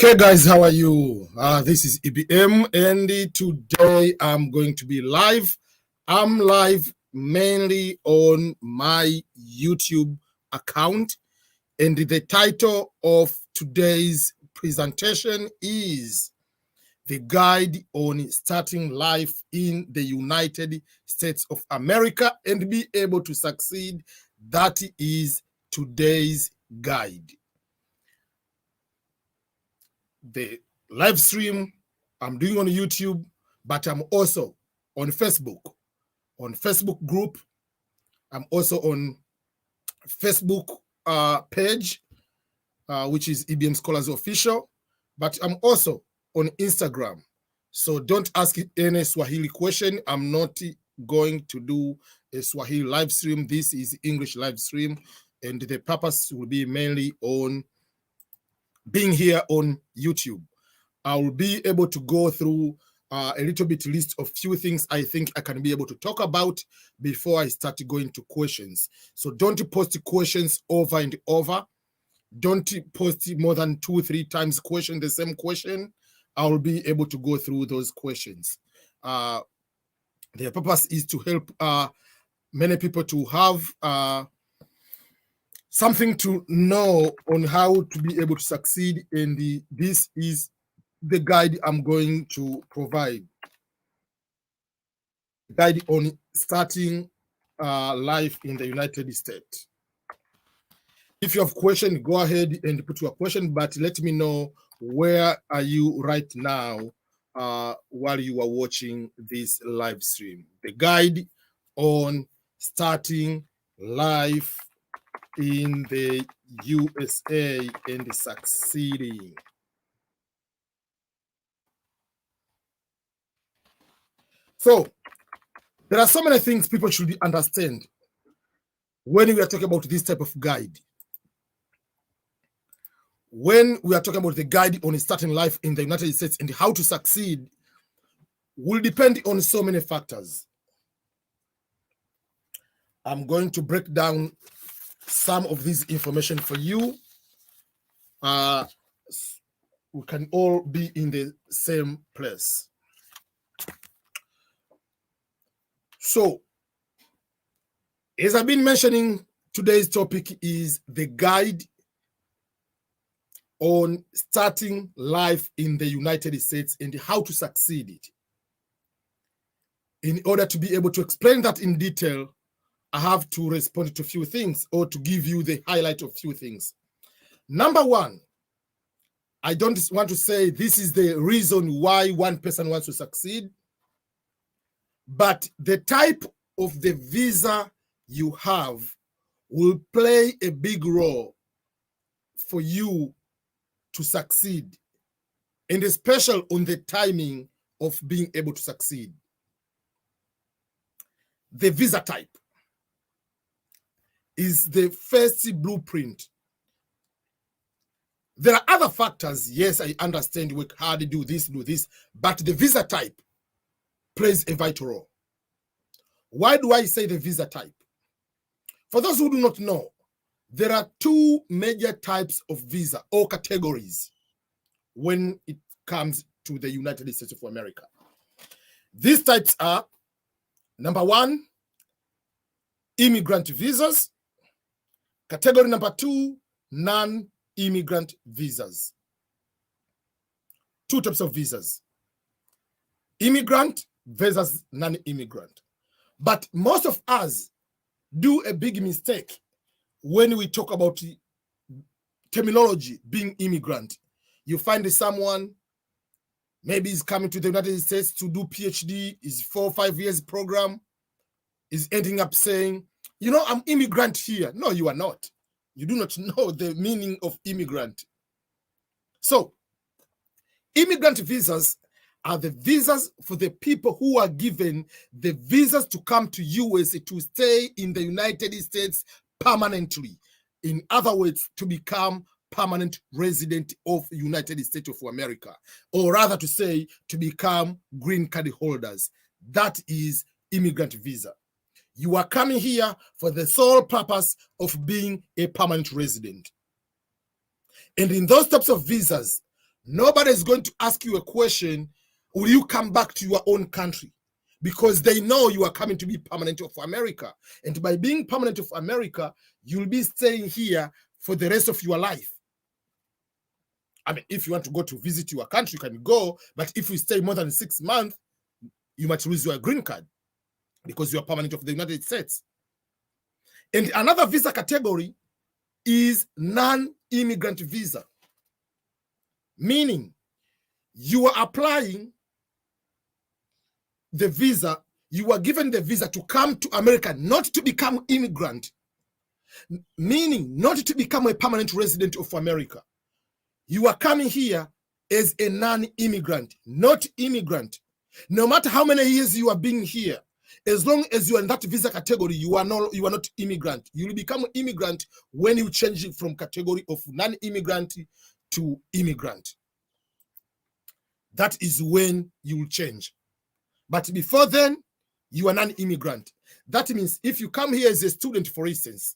Okay, guys, how are you? This is EBM, and today I'm going to be live. I'm live mainly on my YouTube account, and the title of today's presentation is The Guide on Starting Life in the United States of America and Be Able to Succeed. That is today's guide. The live stream I'm doing on YouTube, but I'm also on Facebook group. I'm also on Facebook page, which is EBM Scholars Official, but I'm also on Instagram. So don't ask any Swahili question. I'm not going to do a Swahili live stream. This is English live stream, and the purpose will be mainly on being here on YouTube. I will be able to go through a little bit list of few things I think I can be able to talk about before I start going to questions. So don't post questions over and over. Don't post more than 2-3 times the same question. I will be able to go through those questions. The purpose is to help many people to have something to know on how to be able to succeed, and this is the guide I'm going to provide. Guide on starting life in the United States. If you have a question, go ahead and put your question, but let me know where are you right now while you are watching this live stream. The guide on starting life in the USA and succeeding. So there are so many things people should understand when we are talking about this type of guide. When we are talking about the guide on starting life in the United States and how to succeed, will depend on so many factors. I'm going to break down some of this information for you. We can all be in the same place. So, as I've been mentioning, today's topic is the guide on starting life in the United States and how to succeed it. In order to be able to explain that in detail, I have to respond to a few things or to give you the highlight of few things. Number one, I don't want to say this is the reason why one person wants to succeed, but the type of the visa you have will play a big role for you to succeed, and especially on the timing of being able to succeed. The visa type is the first blueprint. There are other factors. Yes, I understand, work hard, do this, but the visa type plays a vital role. Why do I say the visa type? For those who do not know, there are two major types of visa or categories when it comes to the United States of America. These types are, number one, immigrant visas. Category number two, non-immigrant visas. Two types of visas. Immigrant versus non-immigrant. But most of us do a big mistake when we talk about terminology being immigrant. You find someone, maybe is coming to the United States to do PhD, is 4 or 5 years program, is ending up saying, you know, I'm immigrant here. No, you are not. You do not know the meaning of immigrant. So, immigrant visas are the visas for the people who are given the visas to come to US to stay in the United States permanently. In other words, to become permanent resident of the United States of America, or rather to say, to become green card holders. That is immigrant visa. You are coming here for the sole purpose of being a permanent resident. And in those types of visas, Nobody is going to ask you a question, will you come back to your own country? Because they know you are coming to be permanent of America. And by being permanent of America, you'll be staying here for the rest of your life. I mean, if you want to go to visit your country, you can go. But if you stay more than 6 months, you might lose your green card because you are permanent of the United States. And another visa category is non-immigrant visa, meaning you are applying the visa, you are given the visa to come to America, not to become immigrant, meaning not to become a permanent resident of America. You are coming here as a non-immigrant, not immigrant. No matter how many years you are being here, as long as you are in that visa category, you are not immigrant. You will become immigrant when you change from category of non-immigrant to immigrant. That is when you will change. But before then, you are non-immigrant. That means if you come here as a student, for instance,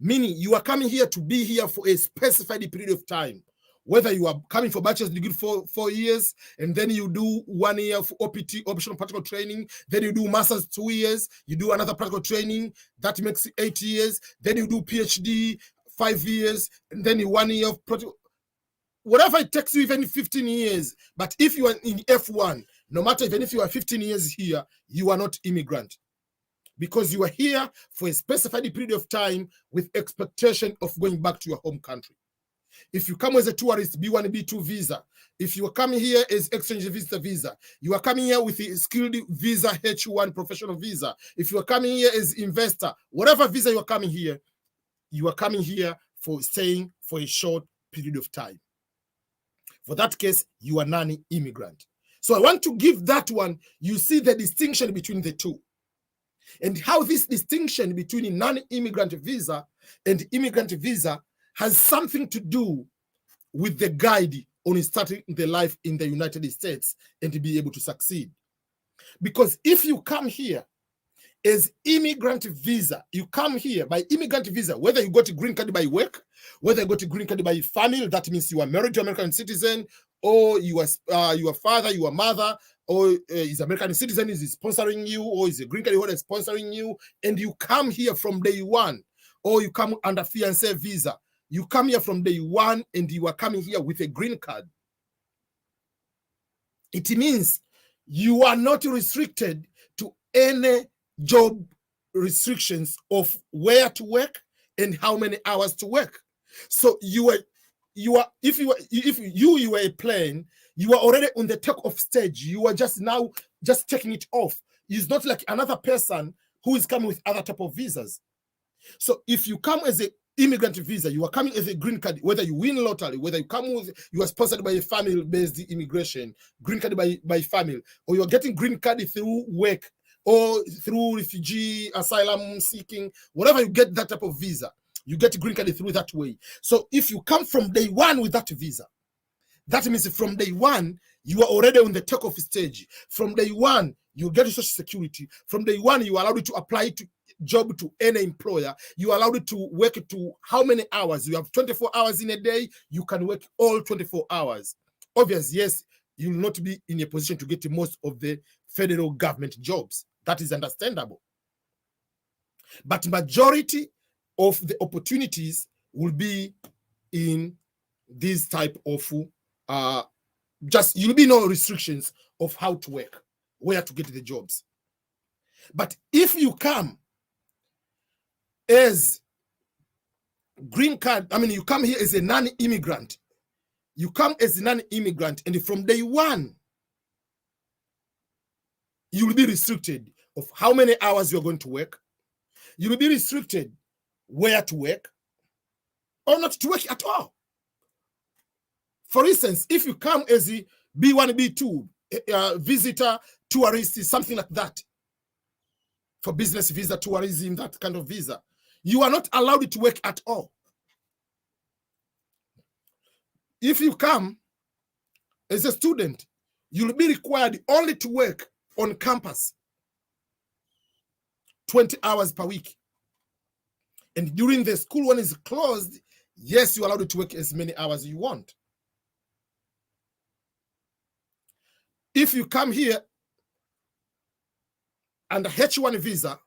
meaning you are coming here to be here for a specified period of time, whether you are coming for bachelor's degree for 4 years, and then you do 1 year of OPT, optional practical training, then you do master's 2 years, you do another practical training, that makes 8 years, then you do PhD 5 years, and then 1 year of practical, whatever it takes you, even 15 years. But if you are in F1, no matter even if you are 15 years here, you are not immigrant, because you are here for a specified period of time with expectation of going back to your home country. If you come as a tourist, B1, B2 visa, if you are coming here as exchange visitor visa, you are coming here with a skilled visa, H1 professional visa, if you are coming here as investor, whatever visa you are coming here for staying for a short period of time. For that case, you are non-immigrant. So I want to give that one, you see the distinction between the two, and how this distinction between non-immigrant visa and immigrant visa has something to do with the guide on starting the life in the United States and to be able to succeed. Because if you come here as immigrant visa, you come here by immigrant visa, whether you got a green card by work, whether you got a green card by family, that means you are married to an American citizen, or your father, your mother, or is American citizen is sponsoring you, or is a green card holder sponsoring you, and you come here from day one, or you come under fiancé visa. You come here from day one and you are coming here with a green card. It means you are not restricted to any job restrictions of where to work and how many hours to work. So if you were a plane, you are already on the takeoff stage. You are just taking it off. It's not like another person who is coming with other type of visas. So if you come as a immigrant visa, you are coming as a green card, whether you win lottery, whether you come with, you are sponsored by a family-based immigration, green card by family, or you are getting green card through work or through refugee asylum seeking, whatever you get that type of visa, you get green card through that way. So if you come from day one with that visa, that means from day one, you are already on the takeoff stage. From day one, you get Social Security. From day one, you are allowed to apply to job to any employer. You are allowed to work to how many hours? You have 24 hours in a day. You can work all 24 hours. Obviously, yes, you will not be in a position to get most of the federal government jobs. That is understandable. But majority of the opportunities will be in this type of you'll be no restrictions of how to work, where to get the jobs. But if you come as green card, you come here as a non-immigrant. You come as a non-immigrant, and from day one, you will be restricted of how many hours you're going to work. You will be restricted where to work, or not to work at all. For instance, if you come as a B1, B2, visitor, tourist, something like that, for business visa, tourism, that kind of visa, you are not allowed to work at all. If you come as a student, you'll be required only to work on campus 20 hours per week. And during the school when it's closed, yes, you're allowed to work as many hours as you want. If you come here under H1 visa,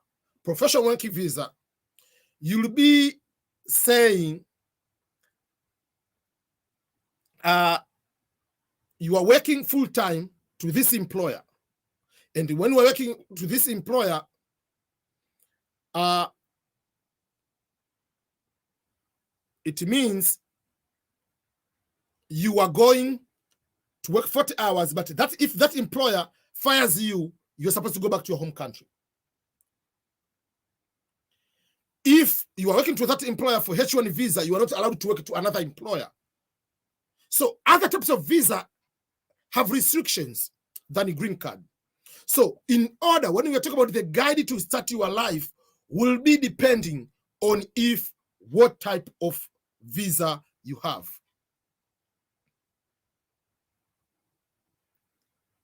professional working visa, you'll be saying you are working full-time to this employer. And when we're working to this employer, it means you are going to work 40 hours, but that if that employer fires you, you're supposed to go back to your home country. If you are working to that employer for H1 visa, you are not allowed to work to another employer. So other types of visa have restrictions than a green card. So in order, when we are talking about the guide to start your life, will be depending on what type of visa you have.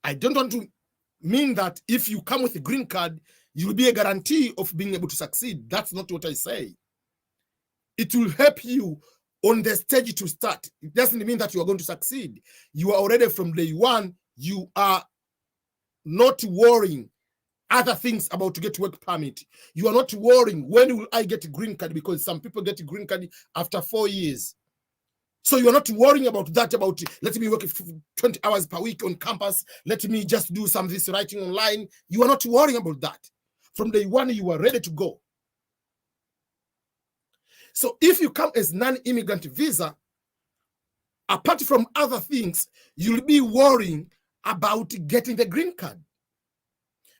I don't want to mean that if you come with a green card, you will be a guarantee of being able to succeed. That's not what I say. It will help you on the stage to start. It doesn't mean that you are going to succeed. You are already from day one, you are not worrying other things about to get work permit. You are not worrying, when will I get a green card? Because some people get a green card after 4 years. So you are not worrying about that, about let me work 20 hours per week on campus. Let me just do some of this writing online. You are not worrying about that. From day one, you are ready to go. So if you come as non-immigrant visa, apart from other things, you'll be worrying about getting the green card.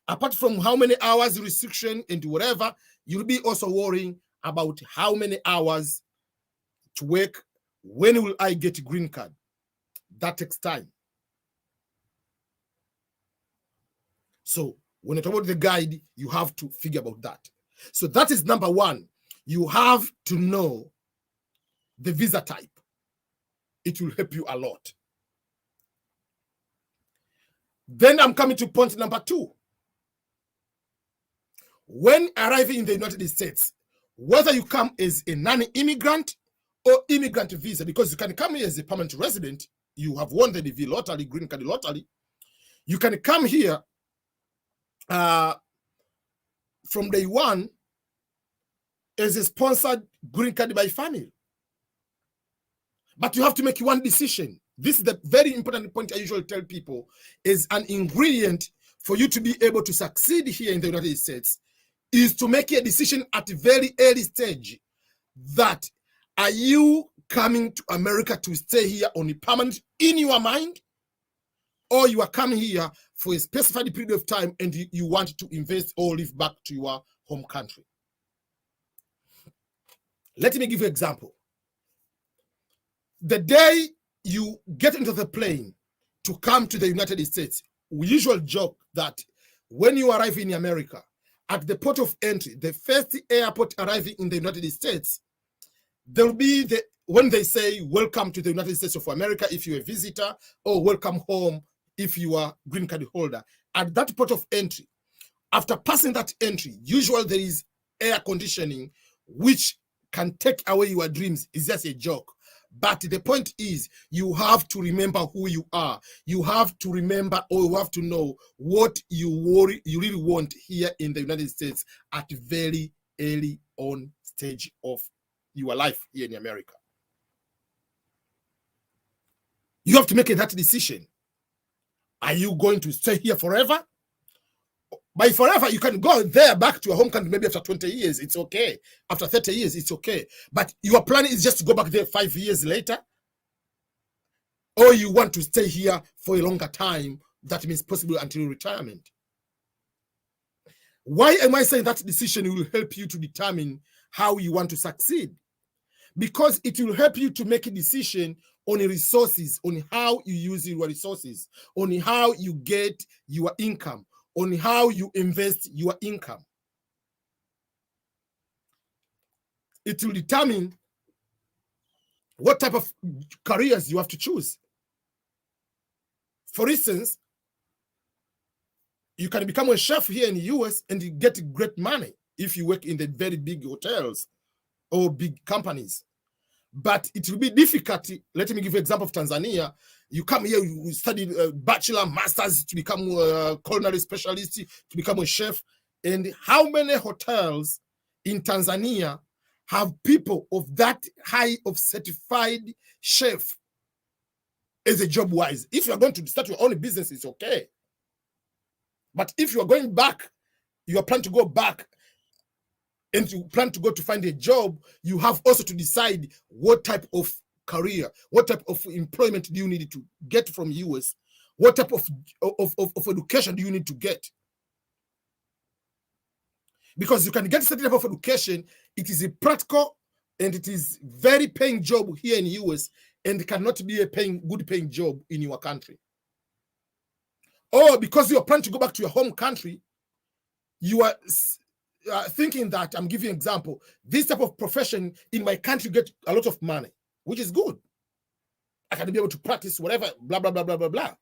Apart from how many hours restriction and whatever, you'll be also worrying about how many hours to work. When will I get a green card? That takes time. So when you talk about the guide, you have to figure about that. So that is number one. You have to know the visa type. It will help you a lot. Then I'm coming to point number two. When arriving in the United States, whether you come as a non-immigrant or immigrant visa, because you can come here as a permanent resident, you have won the DV lottery, green card lottery. You can come here from day one as a sponsored green card by family. But you have to make one decision. This is the very important point I usually tell people, is an ingredient for you to be able to succeed here in the United States is to make a decision at a very early stage that are you coming to America to stay here on a permanent in your mind, or you are coming here for a specified period of time and you want to invest or live back to your home country. Let me give you an example. The day you get into the plane to come to the United States, we usually joke that when you arrive in America, at the port of entry, the first airport arriving in the United States, there will be when they say, welcome to the United States of America if you're a visitor, or welcome home if you are green card holder. At that port of entry, after passing that entry, usually there is air conditioning, which can take away your dreams. It's just a joke. But the point is, you have to remember who you are. You have to remember, or you have to know what you really want here in the United States at a very early on stage of your life here in America. You have to make that decision. Are you going to stay here forever? By forever, you can go there back to your home country maybe after 20 years. It's okay. After 30 years, it's okay. But your plan is just to go back there 5 years later. Or you want to stay here for a longer time. That means possibly until retirement. Why am I saying that decision will help you to determine how you want to succeed? Because it will help you to make a decision on resources, on how you use your resources, on how you get your income, on how you invest your income. It will determine what type of careers you have to choose. For instance, you can become a chef here in the US and you get great money if you work in the very big hotels or big companies. But it will be difficult. Let me give you an example of Tanzania. You come here, you study bachelor, masters to become a culinary specialist, to become a chef. And how many hotels in Tanzania have people of that high of certified chef as a job wise? If you're going to start your own business, it's okay. But if you are going back, you are planning to go back and you plan to go to find a job, you have also to decide what type of career, what type of employment do you need to get from US, what type of education do you need to get. Because you can get certain type of education, it is a practical and it is very paying job here in US and cannot be a good paying job in your country. Or because you are planning to go back to your home country, you are thinking that, I'm giving you an example, this type of profession in my country get a lot of money, which is good. I can be able to practice whatever, blah, blah, blah, blah, blah, blah.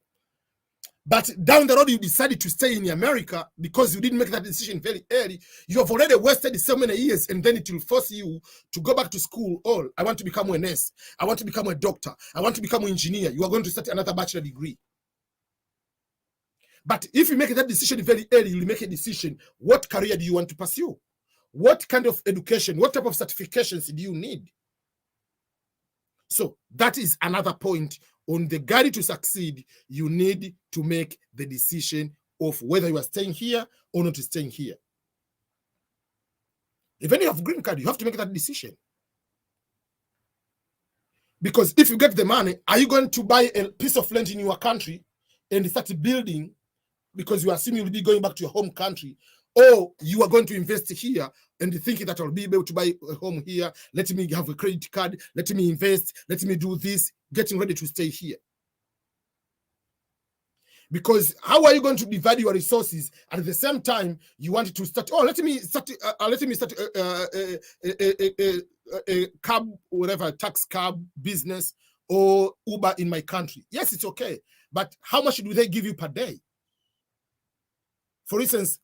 But down the road, you decided to stay in America because you didn't make that decision very early. You have already wasted so many years, and then it will force you to go back to school. Oh, I want to become a nurse. I want to become a doctor. I want to become an engineer. You are going to start another bachelor degree. But if you make that decision very early, you'll make a decision. What career do you want to pursue? What kind of education, what type of certifications do you need? So that is another point. On the guide to succeed, you need to make the decision of whether you are staying here or not staying here. Even if you have a green card, you have to make that decision. Because if you get the money, are you going to buy a piece of land in your country and start building because you assume you'll be going back to your home country, or you are going to invest here and thinking that I'll be able to buy a home here, let me have a credit card, let me invest, let me do this, getting ready to stay here? Because how are you going to divide your resources at the same time you want to start? Oh, let me start a cab, whatever, tax cab business or Uber in my country. Yes, it's okay, but how much do they give you per day? For instance,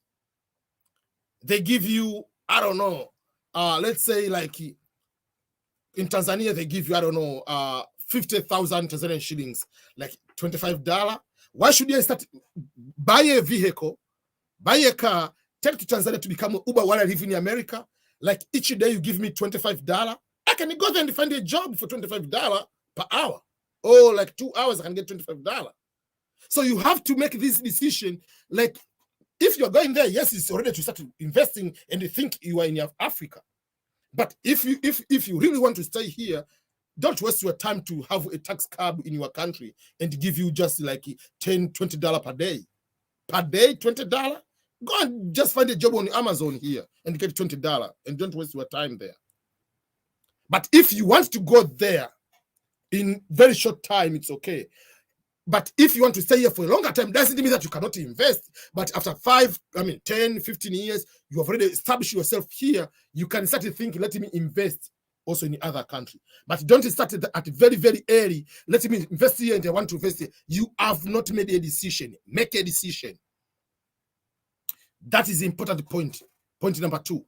they give you, I don't know, let's say like in Tanzania, they give you, I don't know, 50,000 Tanzanian shillings, like $25. Why should I start buy a vehicle, buy a car, take to Tanzania to become an Uber while I live in America? Like each day you give me $25. I can go there and find a job for $25 per hour. Or like 2 hours, I can get $25. So you have to make this decision. Like if you're going there, yes, it's already to start investing and you think you are in Africa. But if you really want to stay here, don't waste your time to have a tax cab in your country and give you just like $10, $20 per day. Per day, $20? Go and just find a job on Amazon here and get $20 and don't waste your time there. But if you want to go there in very short time, it's okay. But if you want to stay here for a longer time, doesn't mean that you cannot invest. But after 10, 15 years, you have already established yourself here, you can start to think, let me invest also in the other country. But don't start at very, very early. Let me invest here and I want to invest here. You have not made a decision. Make a decision. That is the important point. Point number 2.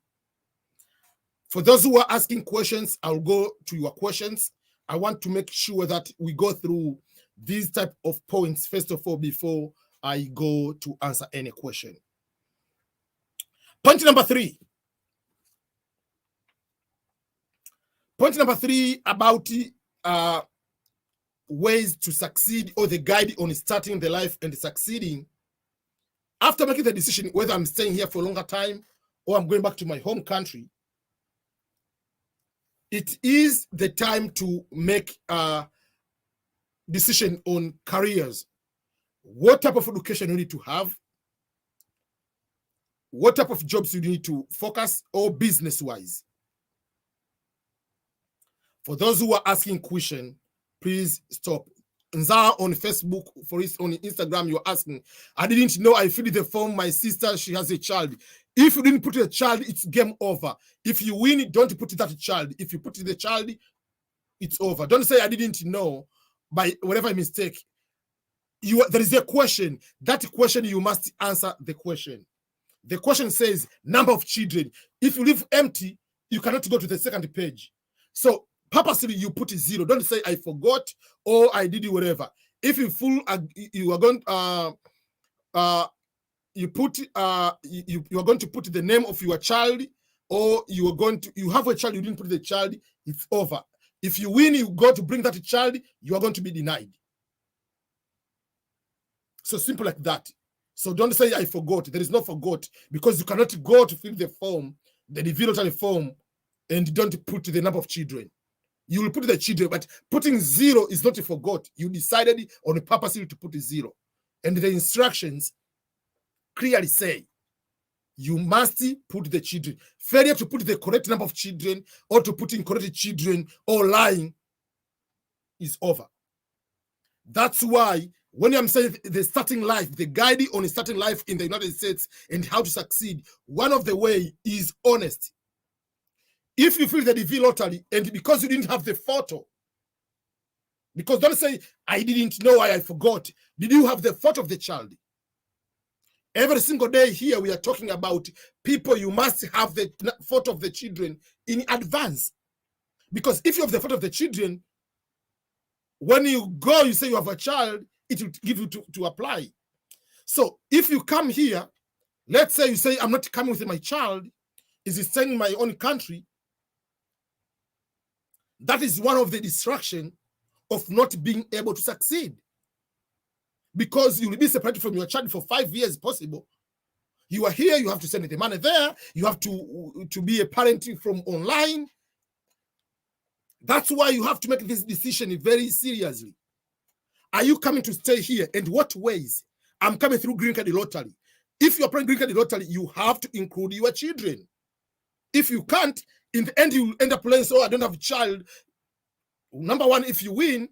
For those who are asking questions, I'll go to your questions. I want to make sure that we go through these type of points, first of all, before I go to answer any question. Point number 3. Point number 3 about ways to succeed, or the guide on starting the life and succeeding. After making the decision whether I'm staying here for a longer time or I'm going back to my home country, it is the time to make a decision on careers. What type of education you need to have, what type of jobs you need to focus, or business-wise. For those who are asking questions, please stop. Nza on Facebook, for instance, on Instagram, you're asking, I didn't know I filled the form. My sister, she has a child. If you didn't put a child, it's game over. If you win, don't put that child. If you put the child, it's over. Don't say I didn't know by whatever mistake. There is a question. That question, you must answer the question. The question says number of children. If you leave empty, you cannot go to the second page. So purposely you put 0. Don't say I forgot or I did whatever. if you you are going you are going to put the name of your child, or you have a child, you didn't put the child, it's over. If you win, you go to bring that child, you are going to be denied. So simple like that. So don't say I forgot. There is no forgot, because you cannot go to fill the form, the DV lottery form, and don't put the number of children. You will put the children, but putting 0 is not a forgot. You decided on a purpose to put 0. And the instructions clearly say you must put the children. Failure to put the correct number of children, or to put incorrect children, or lying, is over. That's why when I'm saying the starting life, the guide on starting life in the United States and how to succeed, one of the way is honesty. If you fill the DV lottery and because you didn't have the photo, because don't say, I didn't know, I forgot. Did you have the photo of the child? Every single day here, we are talking about people, you must have the photo of the children in advance. Because if you have the photo of the children, when you go, you say you have a child, it will give you to apply. So if you come here, let's say you say, I'm not coming with my child, is staying in my own country, that is one of the distractions of not being able to succeed. Because you will be separated from your child for 5 years possible. You are here, you have to send the money there, you have to be a parenting from online. That's why you have to make this decision very seriously. Are you coming to stay here? And what ways? I'm coming through green card lottery. If you're playing green card lottery, you have to include your children. If you can't, in the end, you end up playing, so I don't have a child. Number one, if you win,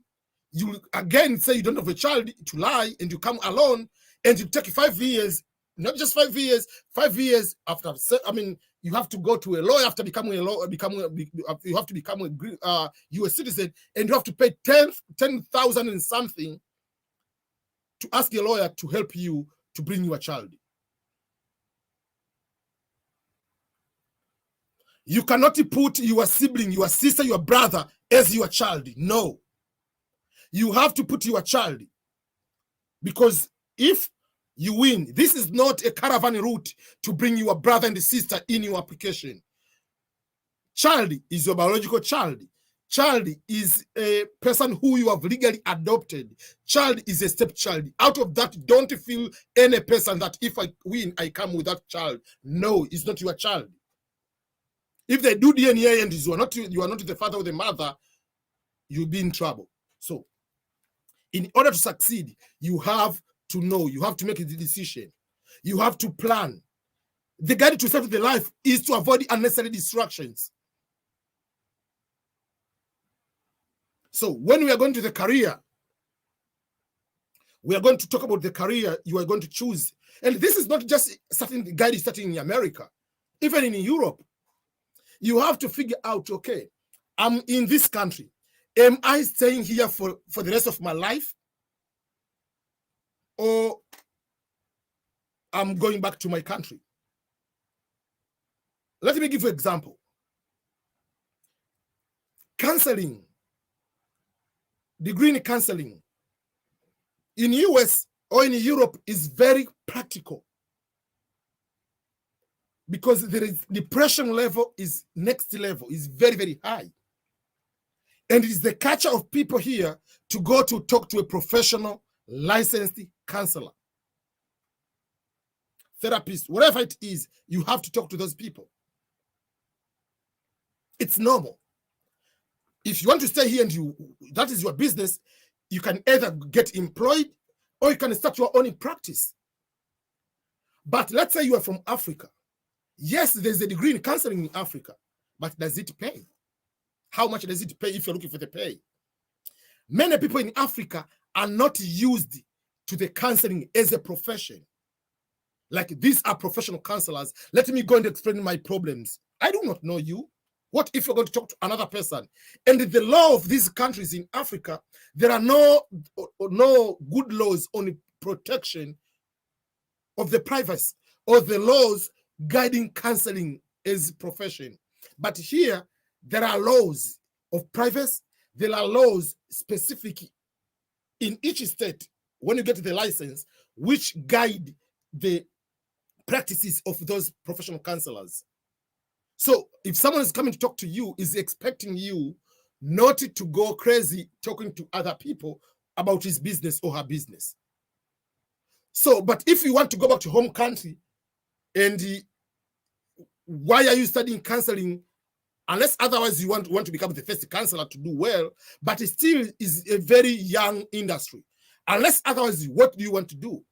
you again say you don't have a child, to lie, and you come alone, and you take 5 years, not just 5 years, 5 years after, I mean, you have to go to a lawyer after becoming a lawyer, you have to become a US citizen, and you have to pay 10,000 and something to ask a lawyer to help you to bring your child. You cannot put your sibling, your sister, your brother as your child. No. You have to put your child, because if you win, this is not a caravan route to bring your brother and sister in your application. Child is your biological child. Child is a person who you have legally adopted. Child is a stepchild. Out of that, don't feel any person that if I win, I come with that child. No, it's not your child. If they do DNA and you are not the father or the mother, you'll be in trouble. So, in order to succeed, you have to know, you have to make a decision. You have to plan. The guide to settle the life is to avoid unnecessary distractions. So when we are going to the career, we are going to talk about the career you are going to choose. And this is not just starting the guide starting in America, even in Europe. You have to figure out, okay, I'm in this country. Am I staying here for the rest of my life? Or I'm going back to my country? Let me give you an example. Counseling, degree in counseling in US or in Europe is very practical, because there is depression level is next level, is very, very high. And it is the culture of people here to go to talk to a professional licensed counselor, therapist, whatever it is, you have to talk to those people. It's normal. If you want to stay here and that is your business, you can either get employed or you can start your own practice. But let's say you are from Africa. Yes, there's a degree in counseling in Africa, but does it pay? How much does it pay if you're looking for the pay? Many people in Africa are not used to the counseling as a profession. Like, these are professional counselors. Let me go and explain my problems. I do not know you. What if you're going to talk to another person? And the law of these countries in Africa, there are no good laws on protection of the privacy or the laws guiding counseling as a profession. But here, there are laws of privacy. There are laws specific in each state, when you get the license, which guide the practices of those professional counselors. So if someone is coming to talk to you, is expecting you not to go crazy talking to other people about his business or her business. So, but if you want to go back to home country, and why are you studying counseling? Unless otherwise you want to become the first counselor to do well, but it still is a very young industry. Unless otherwise, what do you want to do?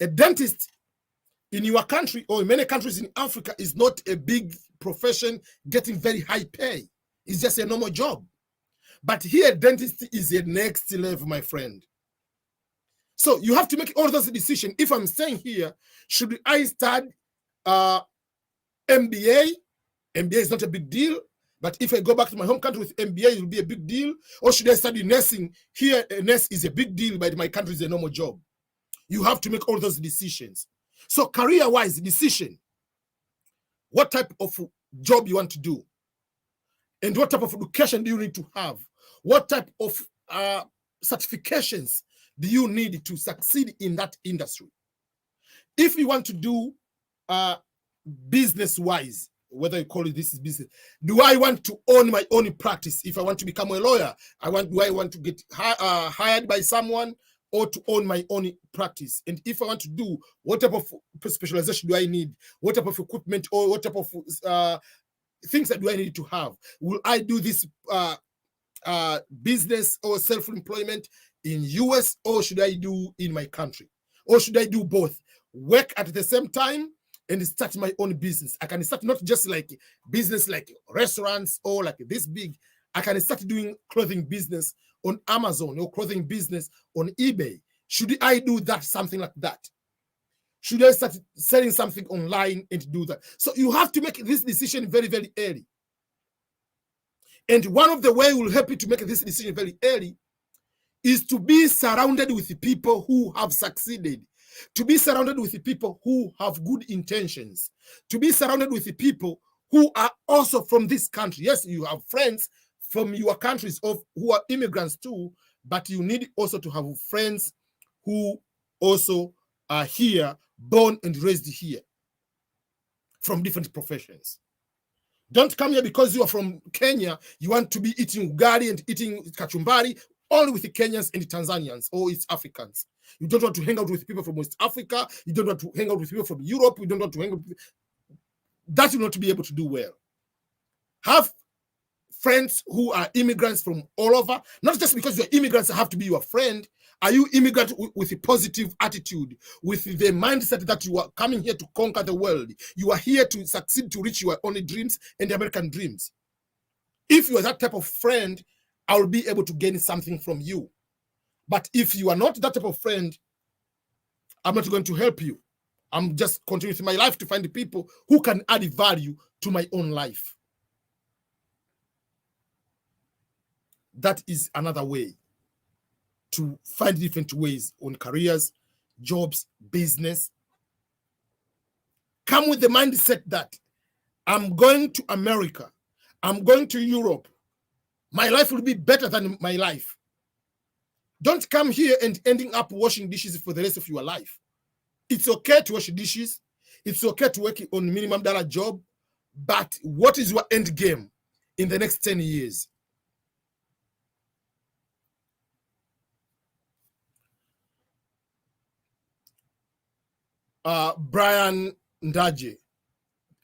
A dentist in your country or in many countries in Africa is not a big profession getting very high pay. It's just a normal job. But here, dentist is a next level, my friend. So you have to make all those decisions. If I'm staying here, should I start MBA? MBA is not a big deal. But if I go back to my home country with MBA, it will be a big deal. Or should I study nursing? Here, a nurse is a big deal, but my country is a normal job. You have to make all those decisions. So career-wise, decision. What type of job you want to do? And what type of education do you need to have? What type of certifications do you need to succeed in that industry? If you want to do business-wise, whether you call it this is business, do I want to own my own practice? If I want to become a lawyer, do I want to get hired by someone or to own my own practice? And if I want to do, what type of specialization do I need? What type of equipment or what type of things that do I need to have? Will I do this business or self-employment in US, or should I do in my country? Or should I do both? Work at the same time and start my own business. I can start not just like business like restaurants or like this big. I can start doing clothing business on Amazon or clothing business on eBay. Should I do that, something like that? Should I start selling something online and do that? So you have to make this decision very, very early. And one of the ways will help you to make this decision very early is to be surrounded with people who have succeeded, to be surrounded with people who have good intentions, to be surrounded with people who are also from this country. Yes, you have friends from your countries who are immigrants too, but you need also to have friends who also are here, born and raised here, from different professions. Don't come here because you are from Kenya, you want to be eating ugali and eating kachumbari only with the Kenyans and the Tanzanians or East Africans. You don't want to hang out with people from West Africa. You don't want to hang out with people from Europe. You don't want to hang out with... That will not be able to do well. Have friends who are immigrants from all over. Not just because you're immigrants have to be your friend. Are you immigrant with a positive attitude, with the mindset that you are coming here to conquer the world? You are here to succeed, to reach your own dreams and American dreams. If you are that type of friend, I will be able to gain something from you. But if you are not that type of friend, I'm not going to help you. I'm just continuing my life to find the people who can add value to my own life. That is another way to find different ways on careers, jobs, business. Come with the mindset that I'm going to America, I'm going to Europe. My life will be better than my life. Don't come here and ending up washing dishes for the rest of your life. It's okay to wash dishes. It's okay to work on minimum dollar job. But what is your end game in the next 10 years? Brian Ndaje,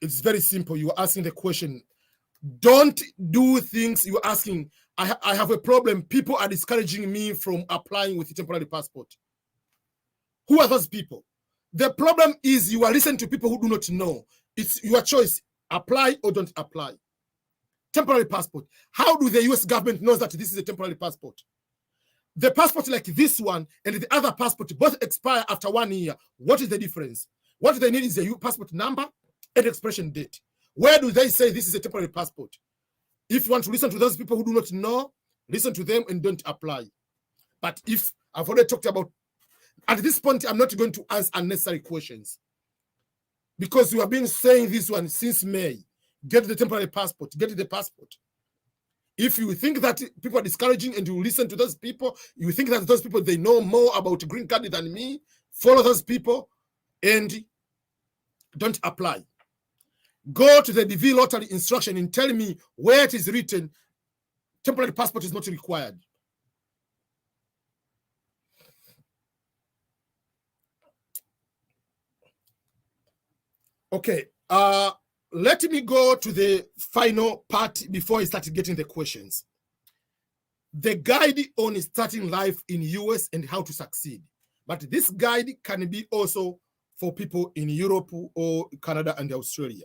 it's very simple. You are asking the question. Don't do things you're asking. I have a problem. People are discouraging me from applying with a temporary passport. Who are those people? The problem is you are listening to people who do not know. It's your choice. Apply or don't apply. Temporary passport. How do the US government know that this is a temporary passport? The passport like this one and the other passport both expire after 1 year. What is the difference? What they need is a passport number and expiration date. Where do they say this is a temporary passport? If you want to listen to those people who do not know, listen to them and don't apply. But if I've already talked about, at this point, I'm not going to answer unnecessary questions. Because we have been saying this one since May. Get the temporary passport, get the passport. If you think that people are discouraging and you listen to those people, you think that those people, they know more about green card than me, follow those people and don't apply. Go to the DV lottery instruction and tell me where it is written temporary passport is not required. Okay, let me go to the final part before I start getting the questions. The guide on starting life in US and how to succeed. But this guide can be also for people in Europe or Canada and Australia.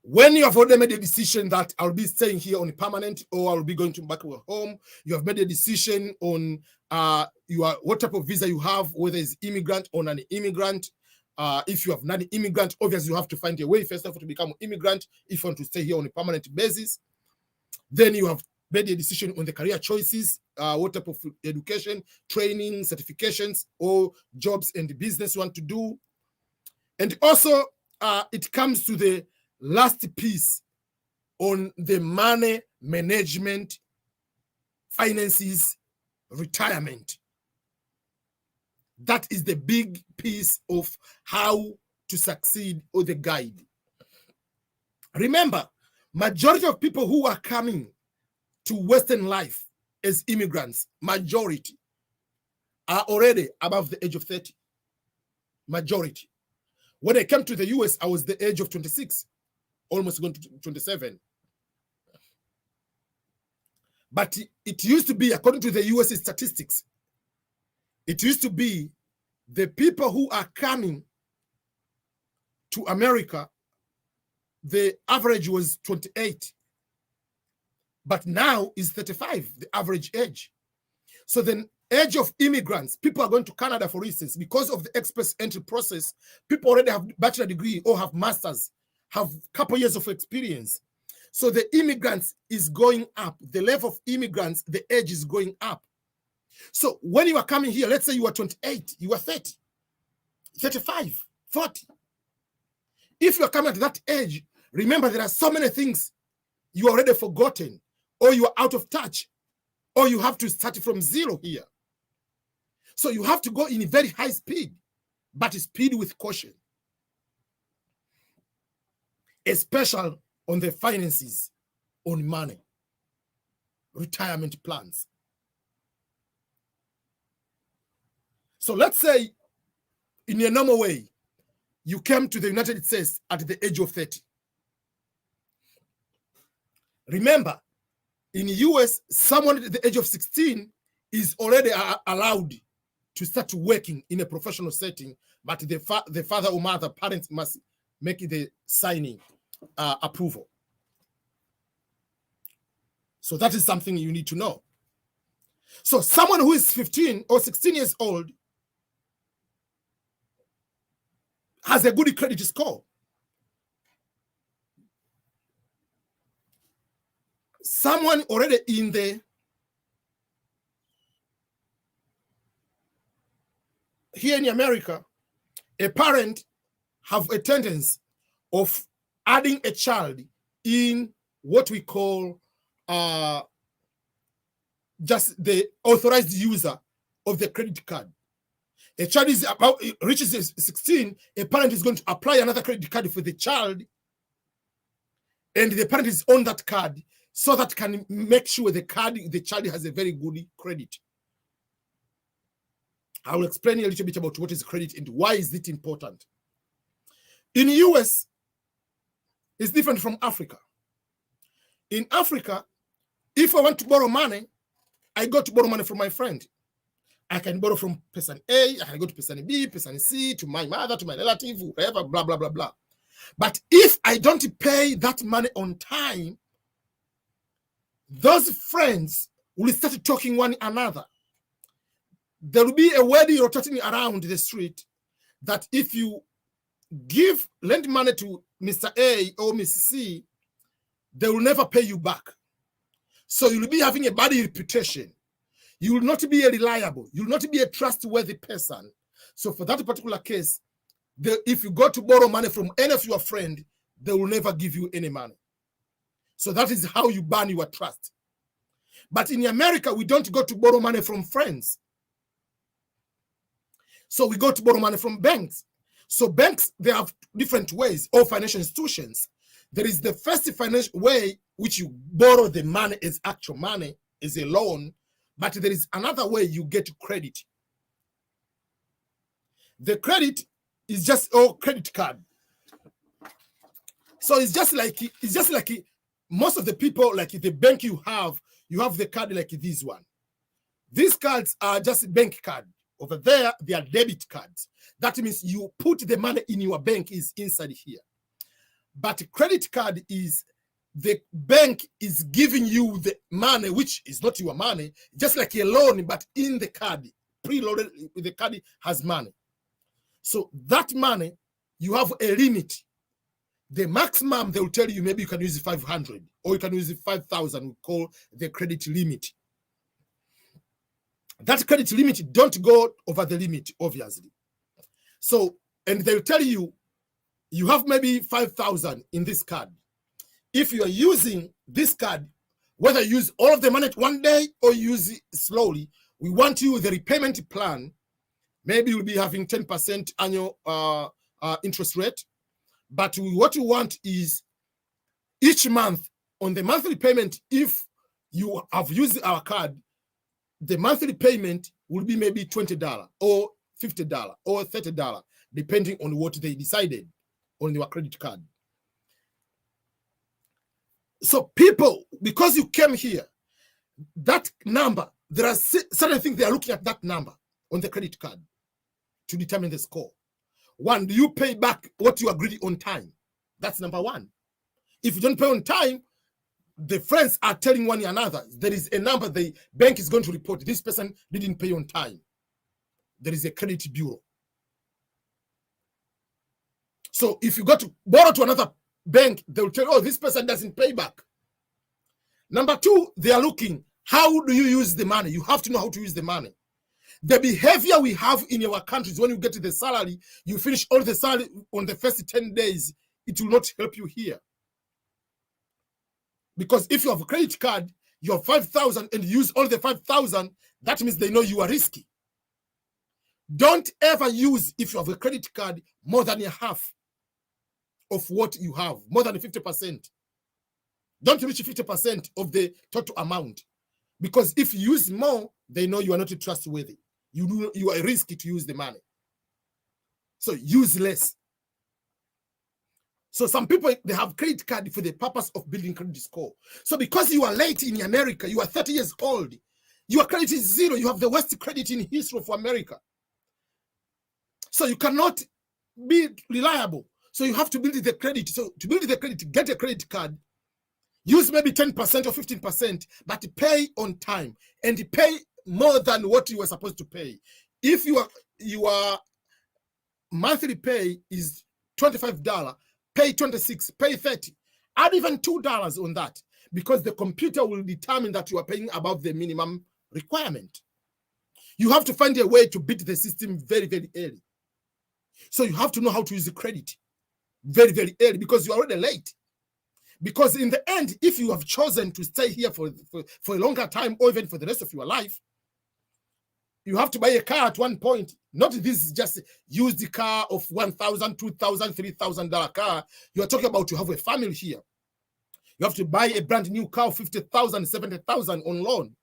When you have already made a decision that I'll be staying here on permanent or I'll be going to back home, you have made a decision on what type of visa you have, whether it's immigrant or non-immigrant. If you have non-immigrant, obviously you have to find a way first of all to become immigrant if you want to stay here on a permanent basis. Then you have made a decision on the career choices, what type of education, training, certifications, or jobs and business you want to do. And also, it comes to the last piece on the money management, finances, retirement. That is the big piece of how to succeed or the guide. Remember, majority of people who are coming to Western life as immigrants, majority are already above the age of 30. Majority. When I came to the US, I was the age of 26, almost going to 27. But it used to be, according to the US statistics, it used to be the people who are coming to America, the average was 28. But now is 35, the average age. So the age of immigrants, people are going to Canada, for instance, because of the express entry process, people already have bachelor degree or have masters, have a couple years of experience. So the immigrants is going up. The level of immigrants, the age is going up. So when you are coming here, let's say you are 28, you are 30, 35, 40. If you are coming at that age, remember there are so many things you already forgotten, or you are out of touch, or you have to start from zero here. So you have to go in very high speed, but speed with caution, especially on the finances, on money, retirement plans. So let's say in a normal way, you came to the United States at the age of 30. Remember, in the US, someone at the age of 16 is already allowed to start working in a professional setting, but the father or mother, parents must make the signing approval. So that is something you need to know. So someone who is 15 or 16 years old has a good credit score. Someone already in the here in America, a parent have a tendency of adding a child in what we call just the authorized user of the credit card. A child is about reaches 16, a parent is going to apply another credit card for the child, and the parent is on that card so that can make sure the child has a very good credit. I will explain a little bit about what is credit and why is it important. In the US, it's different from Africa. In Africa, if I want to borrow money, I go to borrow money from my friend. I can borrow from person A, I can go to person B, person C, to my mother, to my relative, whoever, blah, blah, blah, blah. But if I don't pay that money on time, those friends will start talking one another. There will be a word rotating around the street that if you lend money to Mr. A or Mrs. C, they will never pay you back. So you'll be having a bad reputation. You will not be a reliable. You will not be a trustworthy person. So for that particular case, if you go to borrow money from any of your friends, they will never give you any money. So that is how you burn your trust. But in America, we don't go to borrow money from friends. So we go to borrow money from banks. So banks, they have different ways, or financial institutions. There is the first financial way, which you borrow the money as actual money, as a loan. But there is another way you get credit. The credit is just credit card. So it's just like most of the people, like the bank you have the card like this one. These cards are just bank card. Over there, they are debit cards. That means you put the money in your bank is inside here. But credit card is the bank is giving you the money, which is not your money, just like a loan, but in the card, preloaded, the card has money. So that money, you have a limit. The maximum, they will tell you, maybe you can use 500 or you can use 5,000, we call the credit limit. That credit limit don't go over the limit, obviously. So, and they'll tell you, you have maybe 5,000 in this card. If you are using this card, whether you use all of the money at one day or use it slowly, we want you the repayment plan. Maybe you'll be having 10% annual interest rate. But what you want is each month on the monthly payment, if you have used our card, the monthly payment will be maybe $20 or $50 or $30, depending on what they decided on your credit card. So people, because you came here, that number, there are certain things they are looking at that number on the credit card to determine the score. One, do you pay back what you agreed on time? That's number one. If you don't pay on time, the friends are telling one another, there is a number the bank is going to report. This person didn't pay on time. There is a credit bureau. So if you go to borrow to another bank, they will tell you, oh, this person doesn't pay back. Number two, they are looking, how do you use the money? You have to know how to use the money. The behavior we have in our countries, when you get to the salary, you finish all the salary on the first 10 days, it will not help you here. Because if you have a credit card, you have 5,000 and you use all the 5,000, that means they know you are risky. Don't ever use, if you have a credit card, more than a half of what you have, more than 50%. Don't reach 50% of the total amount. Because if you use more, they know you are not trustworthy. You are risky to use the money. So use less. So some people, they have credit card for the purpose of building credit score. So because you are late in America, you are 30 years old, your credit is zero. You have the worst credit in history of America. So you cannot be reliable. So you have to build the credit. So to build the credit, get a credit card, use maybe 10% or 15%, but pay on time and pay more than what you were supposed to pay. If your monthly pay is $25, pay $26, pay $30, add even $2 on that, because the computer will determine that you are paying above the minimum requirement. You have to find a way to beat the system very, very early. So you have to know how to use the credit very, very early, because you're already late. Because in the end, if you have chosen to stay here for a longer time, or even for the rest of your life, you have to buy a car at one point. Not this just used car of $1,000, $2,000, $3,000 car. You are talking about you have a family here. You have to buy a brand new car of $50,000, $70,000 on loan.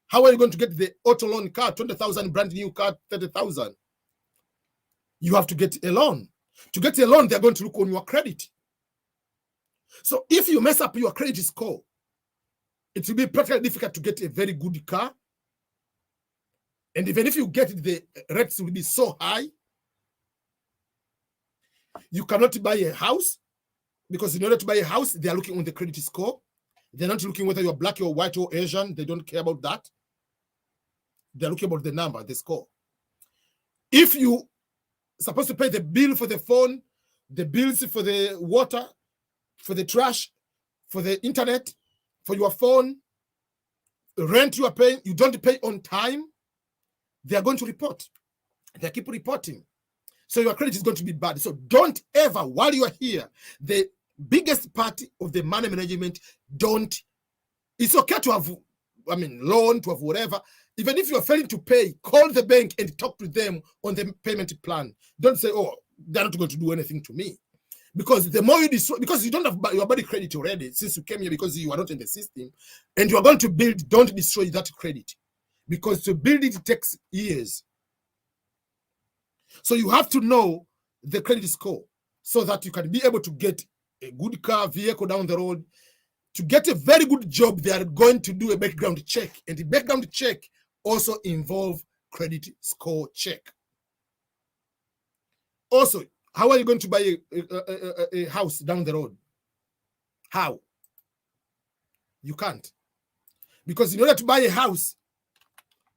How are you going to get the auto loan car, $20,000, brand new car, $30,000? You have to get a loan. To get a loan, they're going to look on your credit. So if you mess up your credit score, it will be practically difficult to get a very good car. And even if you get it, the rates will be so high. You cannot buy a house, because in order to buy a house, they are looking on the credit score. They're not looking whether you're black or white or Asian. They don't care about that. They're looking about the number, the score. If you supposed to pay the bill for the phone, the bills for the water, for the trash, for the internet, for your phone, the rent you are paying, you don't pay on time, they are going to report. They keep reporting. So your credit is going to be bad. So don't ever, while you are here, the biggest part of the money management it's okay to have, loan, to have whatever. Even if you're failing to pay, call the bank and talk to them on the payment plan. Don't say, oh, they're not going to do anything to me. Because the more you destroy, because you don't have your body credit already since you came here, because you are not in the system, and you are going to build, don't destroy that credit. Because to build it takes years. So you have to know the credit score so that you can be able to get a good car, vehicle down the road. To get a very good job, they are going to do a background check. And the background check also involve credit score check. Also, how are you going to buy a house down the road? How? You can't. Because in order to buy a house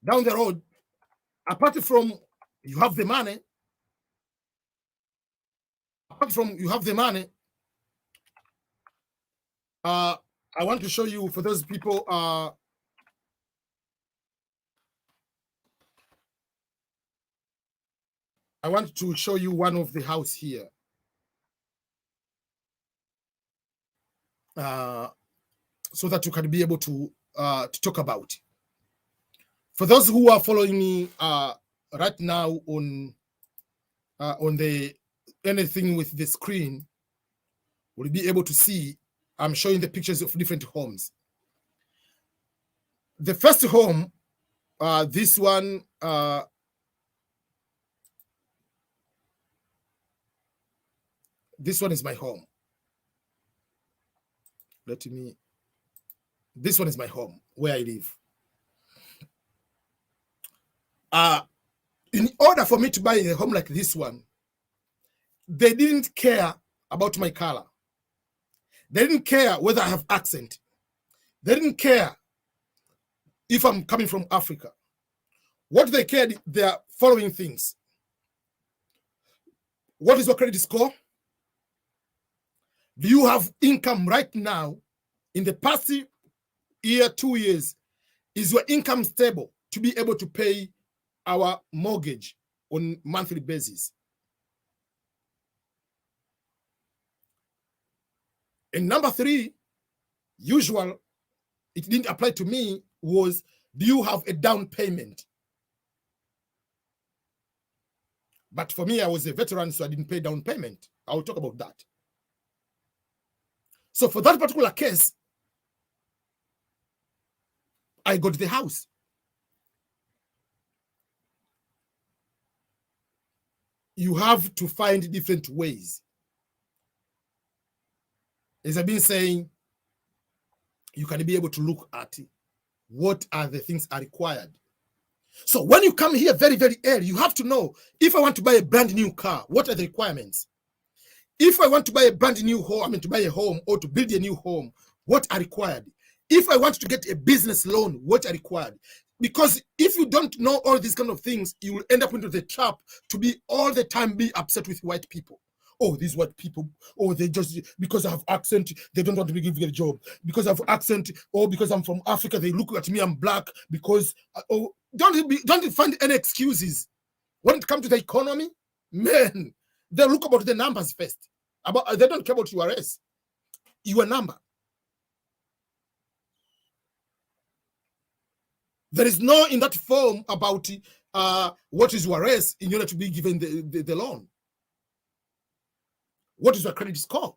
down the road, apart from you have the money, I want to show you, for those people, I want to show you one of the house here. So that you can be able to talk about. For those who are following me right now on the anything with the screen, will be able to see I'm showing the pictures of different homes. The first home, this one, this one is my home. This one is my home, where I live. In order for me to buy a home like this one, they didn't care about my color. They didn't care whether I have accent. They didn't care if I'm coming from Africa. What they cared, they are following things. What is your credit score? Do you have income right now? In the past year, 2 years, is your income stable to be able to pay our mortgage on monthly basis? And number 3, usual, it didn't apply to me, was, do you have a down payment? But for me, I was a veteran, so I didn't pay down payment. I'll talk about that. So for that particular case, I got the house. You have to find different ways. As I've been saying, you can be able to look at what are the things are required. So when you come here very, very early, you have to know, if I want to buy a brand new car, what are the requirements? If I want to buy a brand new home, to buy a home or to build a new home, what are required? If I want to get a business loan, what are required? Because if you don't know all these kind of things, you will end up into the trap to be all the time be upset with white people. Oh, these white people, oh, they just, because I have accent, they don't want to give me a job. Because I have accent, or because I'm from Africa, they look at me, I'm black, because, oh, don't find any excuses. When it comes to the economy, man, they look about the numbers first. They don't care about your race, your number. There is no in that form about what is your race in order to be given the loan. What is your credit score?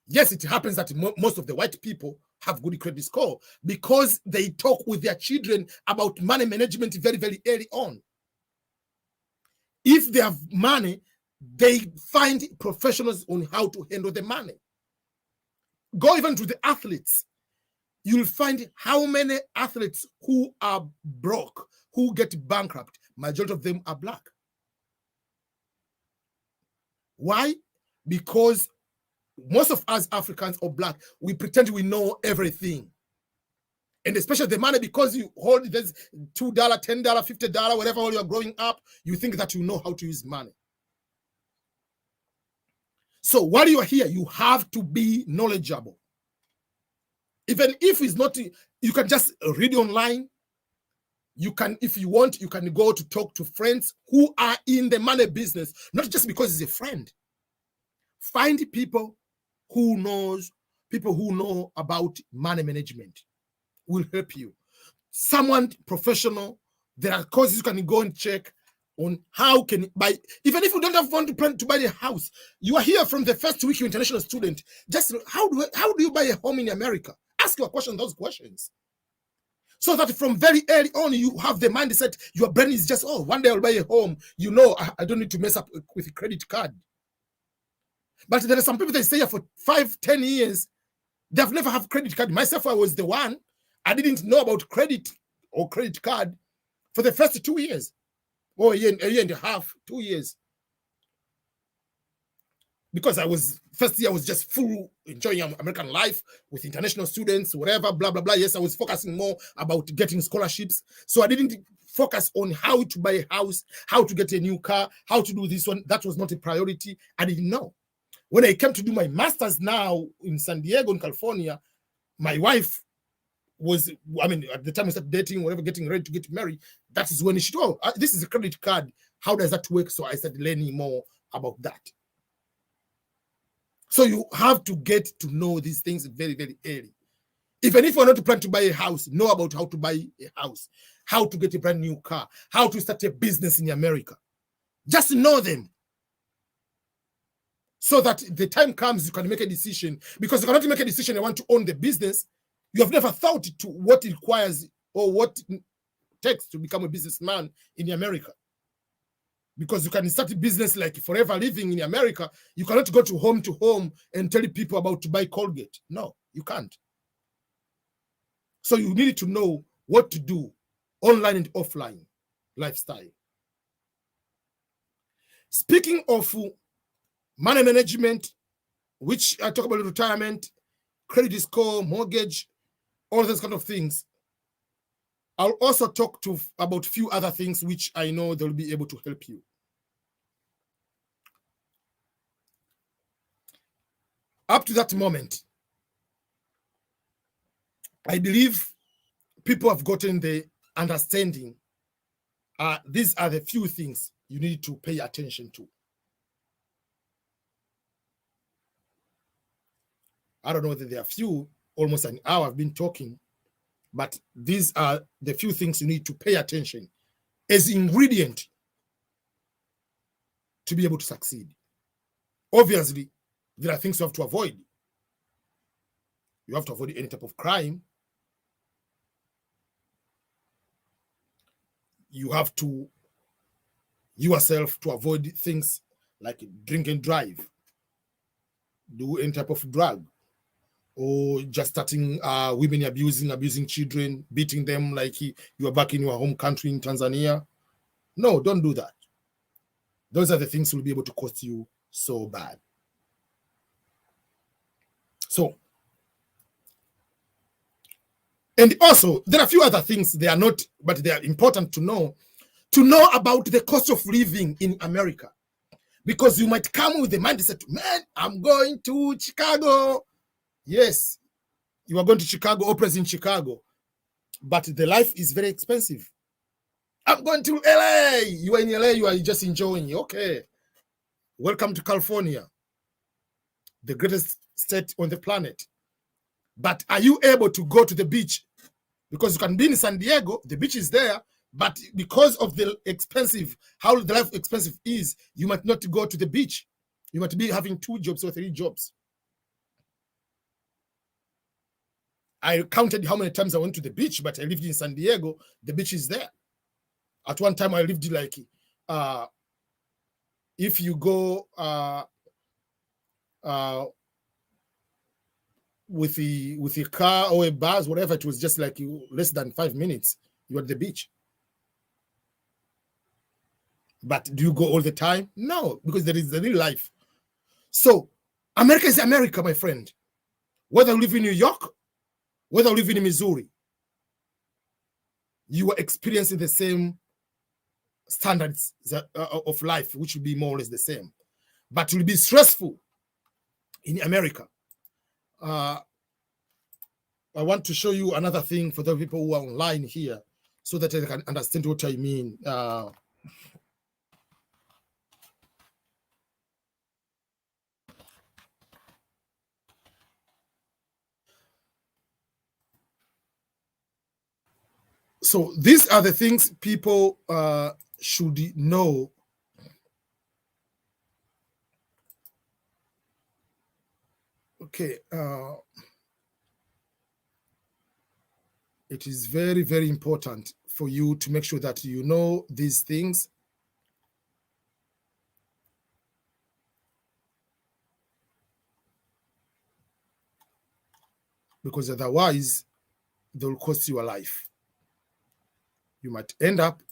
Yes, it happens that most of the white people have good credit score because they talk with their children about money management very, very early on. If they have money, they find professionals on how to handle the money. Go even to the athletes. You'll find how many athletes who are broke, who get bankrupt, majority of them are black. Why? Because most of us Africans or black, we pretend we know everything. And especially the money, because you hold this $2, $10, $50, whatever, while you're growing up, you think that you know how to use money. So while you are here, you have to be knowledgeable. Even if it's not, you can just read online. You can, if you want, you can go to talk to friends who are in the money business, not just because he's a friend. Find people who knows, people who know about money management will help you. Someone professional, there are courses you can go and check on how can you buy, even if you don't have fund to plan to buy a house. You are here from the first week, you're international student. Just how do you buy a home in America? Ask your question, those questions. So that from very early on, you have the mindset, your brain is just, oh, one day I'll buy a home. You know, I don't need to mess up with a credit card. But there are some people that stay here for 5-10 years. They've never have credit card. Myself, I was the one. I didn't know about credit or credit card for the first 2 years. Or a year and a half, 2 years. Because first year I was just full enjoying American life with international students, whatever, blah, blah, blah. Yes, I was focusing more about getting scholarships. So I didn't focus on how to buy a house, how to get a new car, how to do this one. That was not a priority. I didn't know. When I came to do my master's now in San Diego, in California, my wife was, at the time I started dating, whatever, getting ready to get married, that is when she told, oh, this is a credit card. How does that work? So I started learning more about that. So you have to get to know these things very, very early. Even if you're not planning to buy a house, know about how to buy a house, how to get a brand new car, how to start a business in America. Just know them. So that the time comes, you can make a decision. Because you cannot make a decision, I want to own the business. You have never thought to what it requires or what it takes to become a businessman in America. Because you can start a business like Forever Living in America. You cannot go to home and tell people about to buy Colgate. No, you can't. So you need to know what to do online and offline lifestyle. Speaking of money management, which I talk about retirement, credit score, mortgage, all those kind of things. I'll also talk about a few other things which I know they'll be able to help you. Up to that moment, I believe people have gotten the understanding. These are the few things you need to pay attention to. I don't know whether there are few, almost an hour I've been talking, but these are the few things you need to pay attention as ingredient to be able to succeed. Obviously, there are things you have to avoid. You have to avoid any type of crime. You have to yourself to avoid things like drink and drive, do any type of drug, or just starting women abusing children, beating them like you are back in your home country in Tanzania. No, don't do that. Those are the things will be able to cost you so bad. So, and also there are a few other things, they are not, but they are important to know about the cost of living in America. Because you might come with the mindset, man, I'm going to Chicago. Yes, you are going to Chicago, opera's in Chicago, but the life is very expensive. I'm going to LA. You are in LA, you are just enjoying. Okay. Welcome to California, the greatest state on the planet. But are you able to go to the beach? Because you can be in San Diego, the beach is there, but because of the expensive, how the life expensive is, you might not go to the beach. You might be having 2 jobs or 3 jobs. I counted how many times I went to the beach, but I lived in San Diego. The beach is there. At one time, I lived like, if you go with a car or a bus, whatever, it was just like less than 5 minutes. You're at the beach. But do you go all the time? No, because there is the real life. So America is America, my friend. Whether you live in New York, whether you live in Missouri, you are experiencing the same standards of life, which will be more or less the same. But it will be stressful in America. I want to show you another thing for the people who are online here so that they can understand what I mean. So these are the things people should know. Okay. It is very, very important for you to make sure that you know these things. Because otherwise, they will cost you a life. You might end up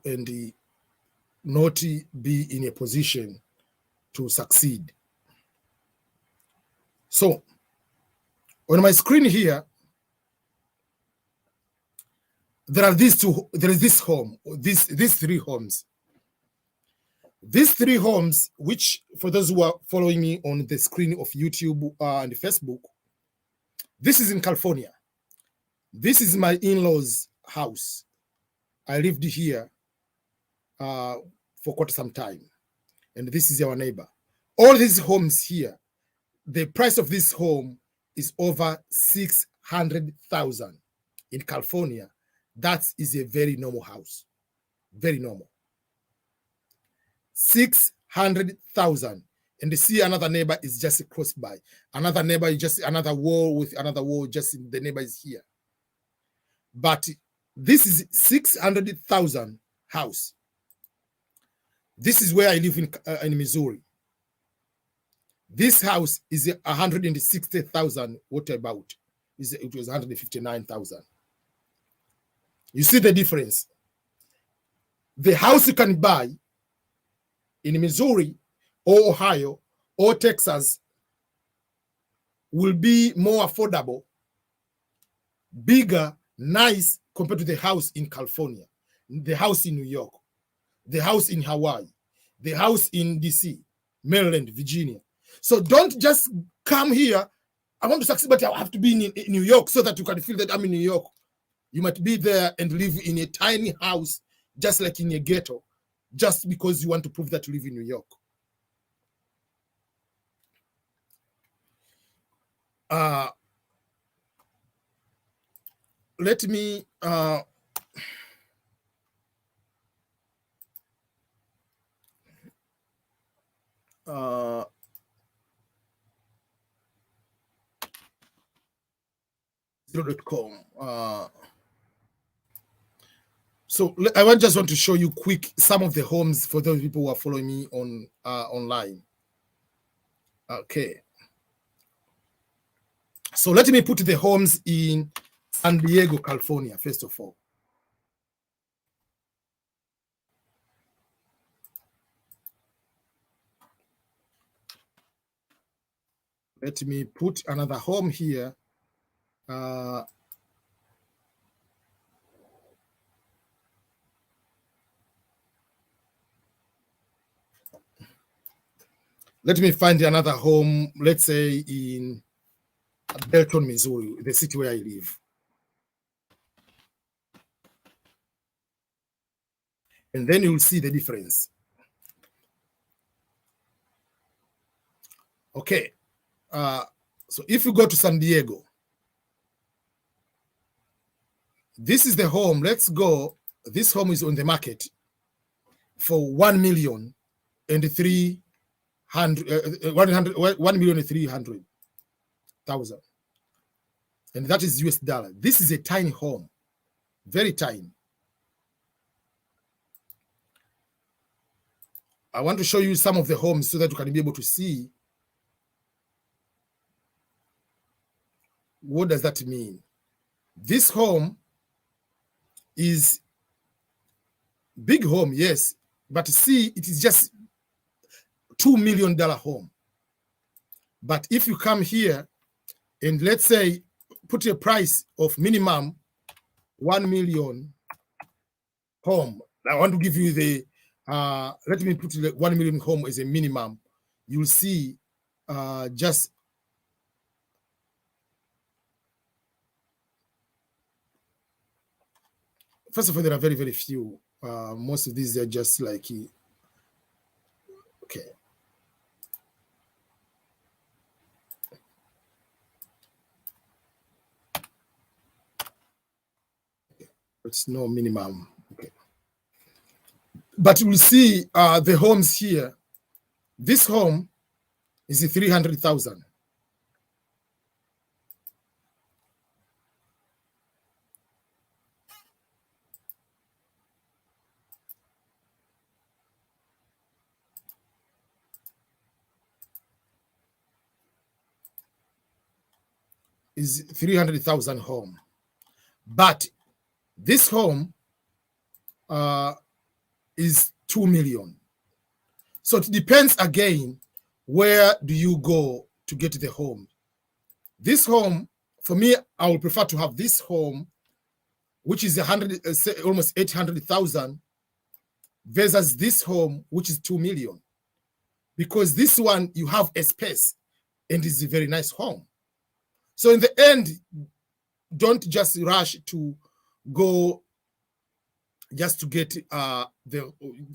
and not be in a position to succeed. So on my screen here, there is this home, these three homes. These three homes, which for those who are following me on the screen of YouTube and Facebook, this is in California. This is my in-laws' house. I lived here for quite some time. And this is our neighbor. All these homes here, the price of this home is over $600,000 in California. That is a very normal house. Very normal. $600,000. And you see another neighbor is just close by. Another neighbor is just another wall with another wall, just the neighbor is here. But this is $600,000 house. This is where I live in Missouri. This house is $160,000. What about? It was $159,000. You see the difference. The house you can buy in Missouri or Ohio or Texas will be more affordable, bigger, nice compared to the house in California, the house in New York, the house in Hawaii, the house in DC, Maryland, Virginia. So don't just come here. I want to succeed, but I have to be in New York so that you can feel that I'm in New York. You might be there and live in a tiny house, just like in a ghetto, just because you want to prove that you live in New York. Let me .com. So I just want to show you quick some of the homes for those people who are following me on online. Okay. So let me put the homes in San Diego, California, first of all. Let me put another home here. Let me find another home, let's say in Belton, Missouri, the city where I live. And then you'll see the difference. Okay. So if you go to San Diego, this is the home. Let's go. This home is on the market for $1,300,000. And that is US dollar. This is a tiny home, very tiny. I want to show you some of the homes so that you can be able to see what does that mean. This home is big home, yes, but see, it is just $2 million home. But if you come here and let's say put a price of minimum 1 million home, I want to give you the let me put the 1 million home as a minimum. You'll see just first of all, there are very, very few. Most of these are just like okay. It's no minimum. Okay. But we'll see the homes here. This home is 300,000. Is 300,000 home. But this home is 2 million. So it depends again, where do you go to get the home? This home, for me, I would prefer to have this home, which is almost 800,000, versus this home, which is 2 million. Because this one, you have a space and it's a very nice home. So in the end, don't just rush to go just to get I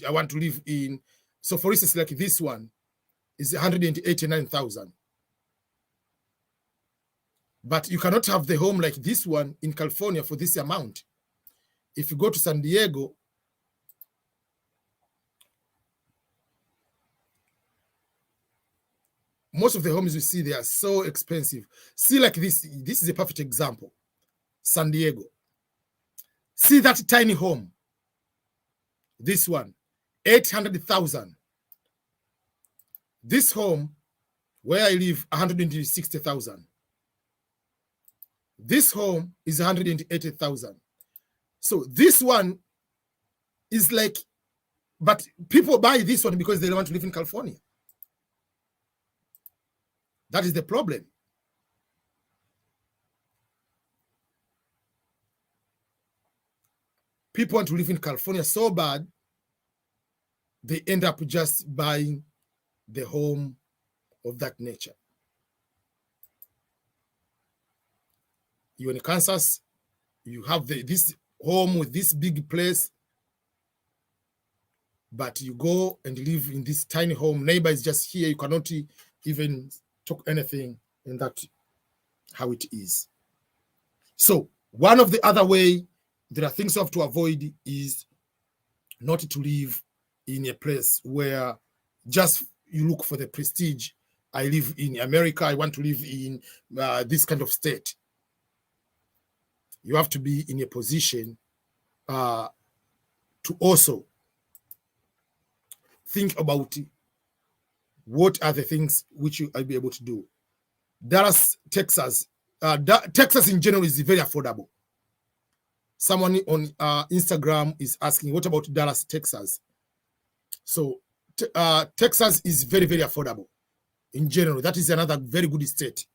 want to live in. So for instance, like this one is 189,000. But you cannot have the home like this one in California for this amount. If you go to San Diego, most of the homes you see, they are so expensive. See, like this is a perfect example. San Diego. See that tiny home. This one, 800,000. This home, where I live, 160,000. This home is 180,000. So this one is like, but people buy this one because they don't want to live in California. That is the problem. People want to live in California so bad, they end up just buying the home of that nature. You're in Kansas, you have this home with this big place, but you go and live in this tiny home. Neighbor is just here. You cannot even talk anything, and that's how it is. So one of the other way, there are things you have to avoid, is not to live in a place where just you look for the prestige. I live in America, I want to live in this kind of state. You have to be in a position to also think about what are the things which you will be able to do. Dallas, Texas. Texas in general is very affordable. Someone on Instagram is asking, what about Dallas, Texas? So Texas is very, very affordable in general. That is another very good state.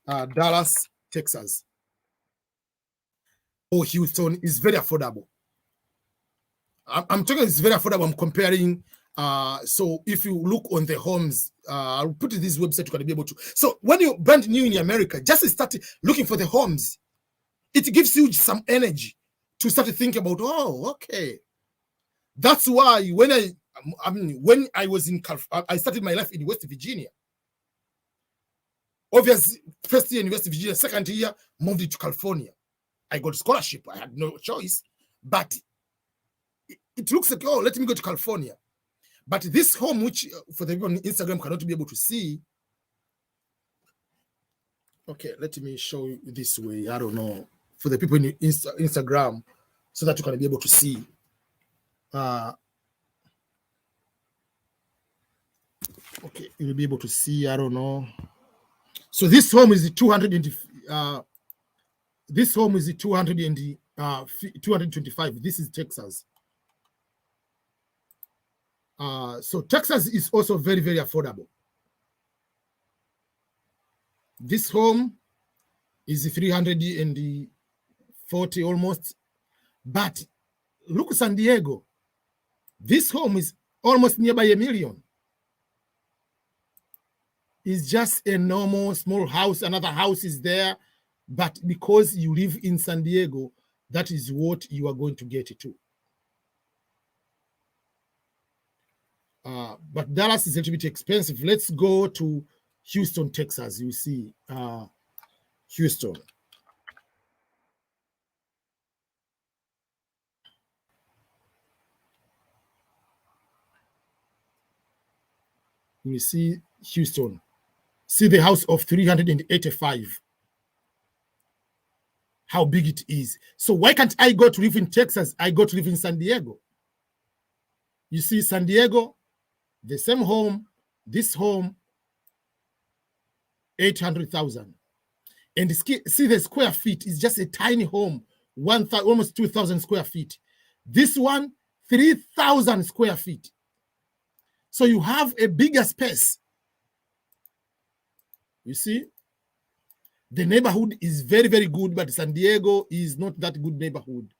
Dallas, Texas. Oh, Houston is very affordable. I'm talking, it's very affordable. I'm comparing. So if you look on the homes, I'll put this website, you can be able to. So when you're brand new in America, just start looking for the homes. It gives you some energy to start to think about, oh, okay. That's why when I was in California, I started my life in West Virginia. Obviously, first year in West Virginia, second year, moved to California. I got a scholarship. I had no choice. But it looks like, oh, let me go to California. But this home, which for the people on Instagram cannot be able to see. Okay, let me show you this way. I don't know. For the people in Instagram, so that you can be able to see. Okay, you'll be able to see. I don't know. So this home is 200. This home is 225. This is Texas. So Texas is also very, very affordable. This home is 340 almost. But look at San Diego. This home is almost nearby $1 million. It's just a normal small house. Another house is there. But because you live in San Diego, that is what you are going to get to. But Dallas is a little bit expensive. Let's go to Houston, Texas. You see, Houston. You see Houston. See the house of 385. How big it is. So why can't I go to live in Texas? I go to live in San Diego. You see San Diego, the same home, this home, 800,000. And see the square feet is just a tiny home, almost 2,000 square feet. This one, 3,000 square feet. So you have a bigger space. You see? The neighborhood is very, very good, but San Diego is not that good neighborhood.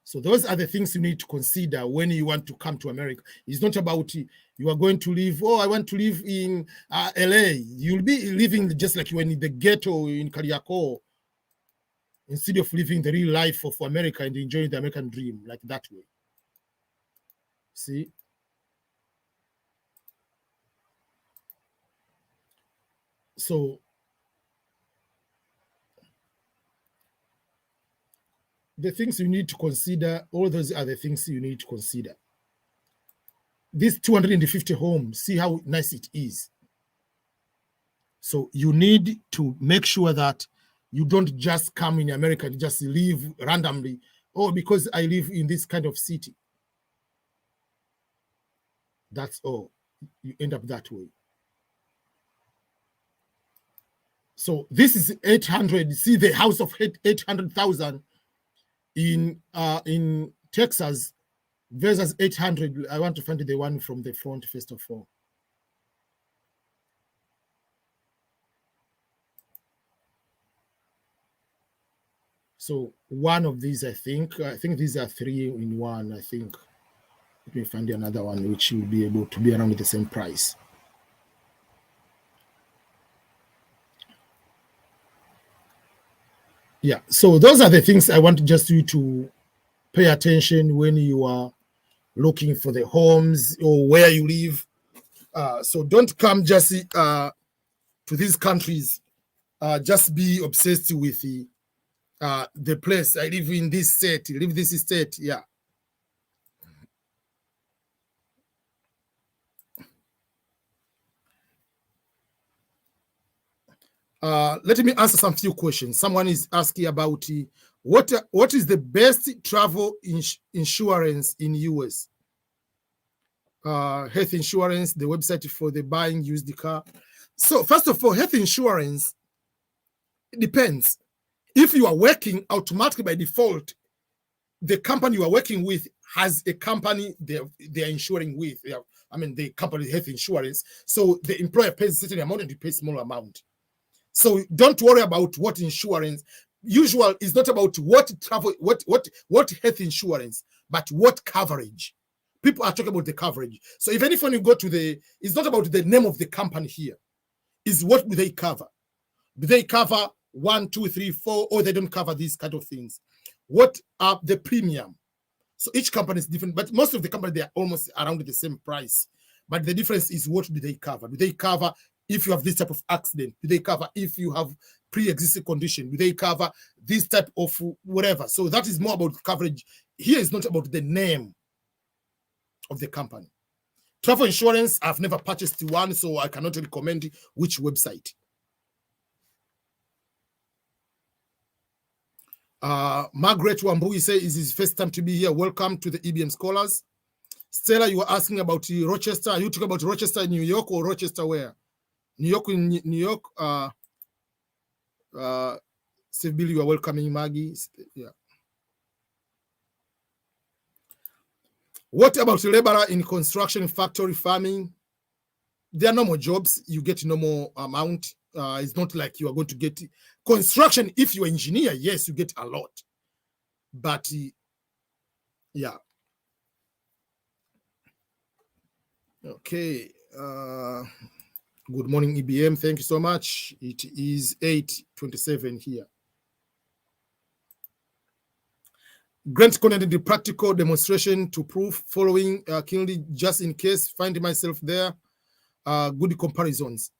So those are the things you need to consider when you want to come to America. It's not about you are going to live, I want to live in LA. You'll be living just like you are in the ghetto in Kariako, instead of living the real life of America and enjoying the American dream like that way. See? So the things you need to consider, all those are the things you need to consider. This 250 homes, see how nice it is. So you need to make sure that you don't just come in America and just live randomly, because I live in this kind of city. That's all. You end up that way. So this is 800. See the house of 800,000 in Texas versus 800. I want to find the one from the front first of all. So one of these, I think these are 3 in 1. I think. Let me find another one which will be able to be around the same price. Yeah, so those are the things I want just you to pay attention when you are looking for the homes or where you live. So don't come just to these countries, just be obsessed with the place. I live in this state, live this state, yeah. Let me answer some few questions. Someone is asking about what is the best travel insurance in US? Health insurance, the website for the buying used car. So first of all, health insurance, it depends. If you are working, automatically by default, the company you are working with has a company they're insuring with. The company health insurance. So the employer pays a certain amount and you pay a small amount. So don't worry about what insurance. Usual is not about what travel, what health insurance, but what coverage. People are talking about the coverage. So even if when you go to it's not about the name of the company here. It's what do they cover? Do they cover 1, 2, 3, 4, or they don't cover these kind of things? What are the premium? So each company is different, but most of the companies, they are almost around the same price. But the difference is what do they cover? Do they cover if you have this type of accident? Do they cover if you have pre-existing condition? Do they cover this type of whatever? So that is more about coverage. Here is not about the name of the company. Travel insurance, I've never purchased one, so I cannot recommend which website. Margaret Wambui says, is his first time to be here. Welcome to the EBM Scholars. Stella, you were asking about Rochester. Are you talking about Rochester, New York, or Rochester where? New York, in New York. Steve Bill, you are welcoming Maggie. Yeah. What about laborer in construction, factory, farming? There are no more jobs. You get no more amount. It's not like you are going to get construction. If you're an engineer, yes, you get a lot. But yeah. Okay. Good morning, EBM. Thank you so much. It is 8:27 here. Grant connected the practical demonstration to prove following Kinley, just in case, find myself there. Good comparisons.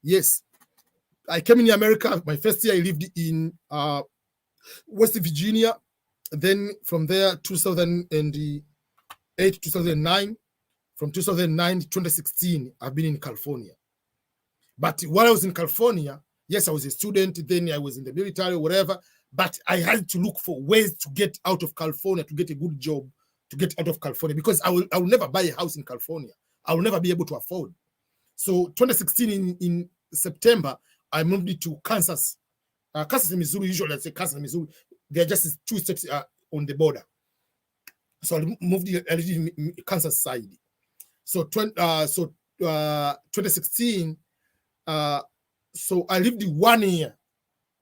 Yes. I came in America. My first year, I lived in West Virginia. Then from there, 2000 and 2008, 2009. From 2009 to 2016, I've been in California. But while I was in California, yes, I was a student, then I was in the military or whatever, but I had to look for ways to get out of California, to get a good job, to get out of California, because I will never buy a house in California. I will never be able to afford. So 2016 in September, I moved to Kansas. Kansas and Missouri, usually I say Kansas and Missouri, they're just 2 states on the border. So I moved in Kansas side. So 2016, so I lived 1 year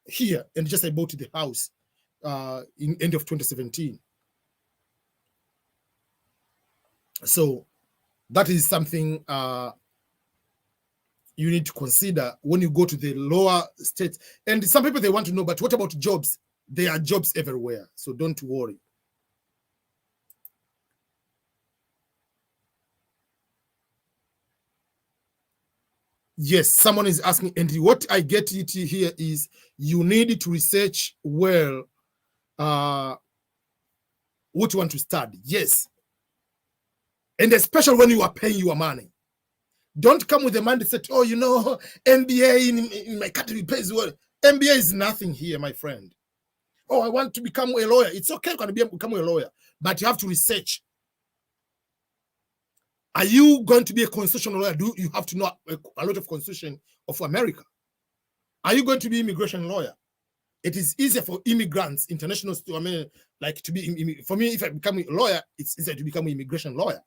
here, and just I bought the house in end of 2017. So that is something you need to consider when you go to the lower states. And some people, they want to know, but what about jobs? There are jobs everywhere, so don't worry. Yes, someone is asking, and what I get it here is you need to research well what you want to study. Yes. And especially when you are paying your money. Don't come with the mindset, oh, you know, MBA in my country pays well. MBA is nothing here, my friend. Oh, I want to become a lawyer. It's okay, you can become a lawyer, but you have to research. Are you going to be a constitutional lawyer? Do you have to know a lot of constitution of America? Are you going to be immigration lawyer? It is easier for immigrants, internationals to, like to be, for me, if I become a lawyer, it's easier to become an immigration lawyer.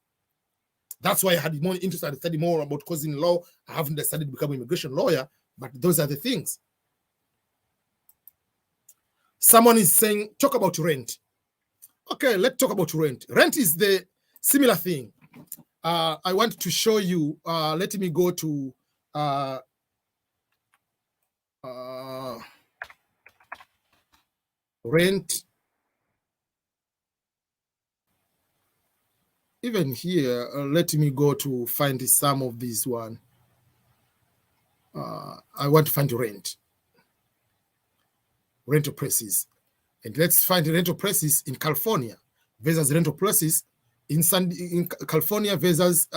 That's why I had more interest. I studied more about causing law. I haven't decided to become an immigration lawyer, but those are the things. Someone is saying, talk about rent. Okay, let's talk about rent. Rent is the similar thing. I want to show you, let me go to rent. Even here, let me go to find some of these one. I want to find rental prices. And let's find the rental prices in California versus rental prices in California versus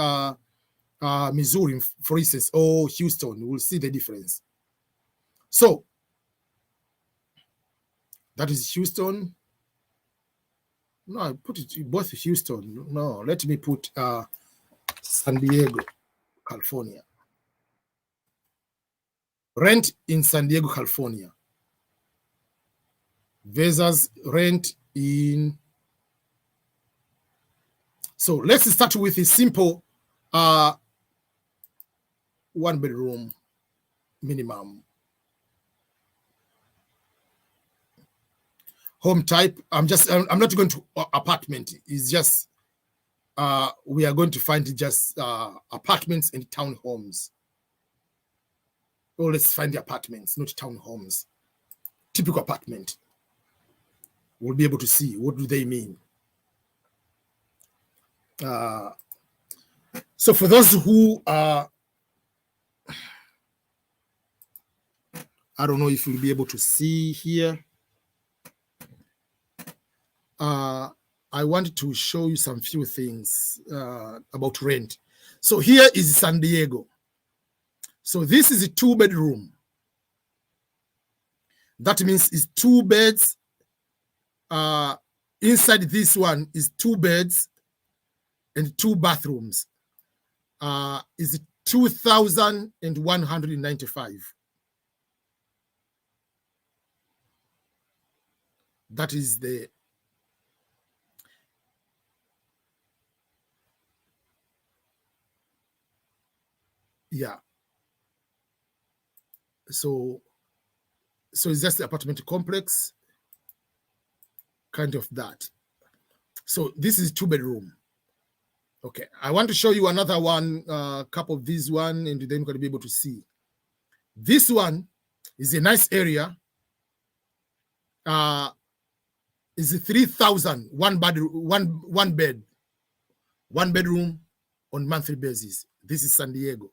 Missouri, for instance, or Houston. We'll see the difference. So that is Houston. No, I put it both Houston. No, let me put San Diego, California. Rent in San Diego, California versus rent in. So let's start with a simple 1 bedroom minimum. Home type, I'm not going to apartment. It's just we are going to find just apartments and townhomes. Oh, let's find the apartments, not townhomes. Typical apartment. We'll be able to see what do they mean. So for those who I don't know if you'll be able to see here. I wanted to show you some few things about rent. So here is San Diego. So this is a 2 bedroom. That means it's 2 beds. Inside this one is 2 beds and 2 bathrooms. Is $2,195. That is the so it's just the apartment complex, kind of that. So this is 2 bedroom. Okay, I want to show you another one, couple of these one, and then you're going to be able to see. This one is a nice area. Is a 3,000 one bed, 1 bedroom on monthly basis. This is San Diego.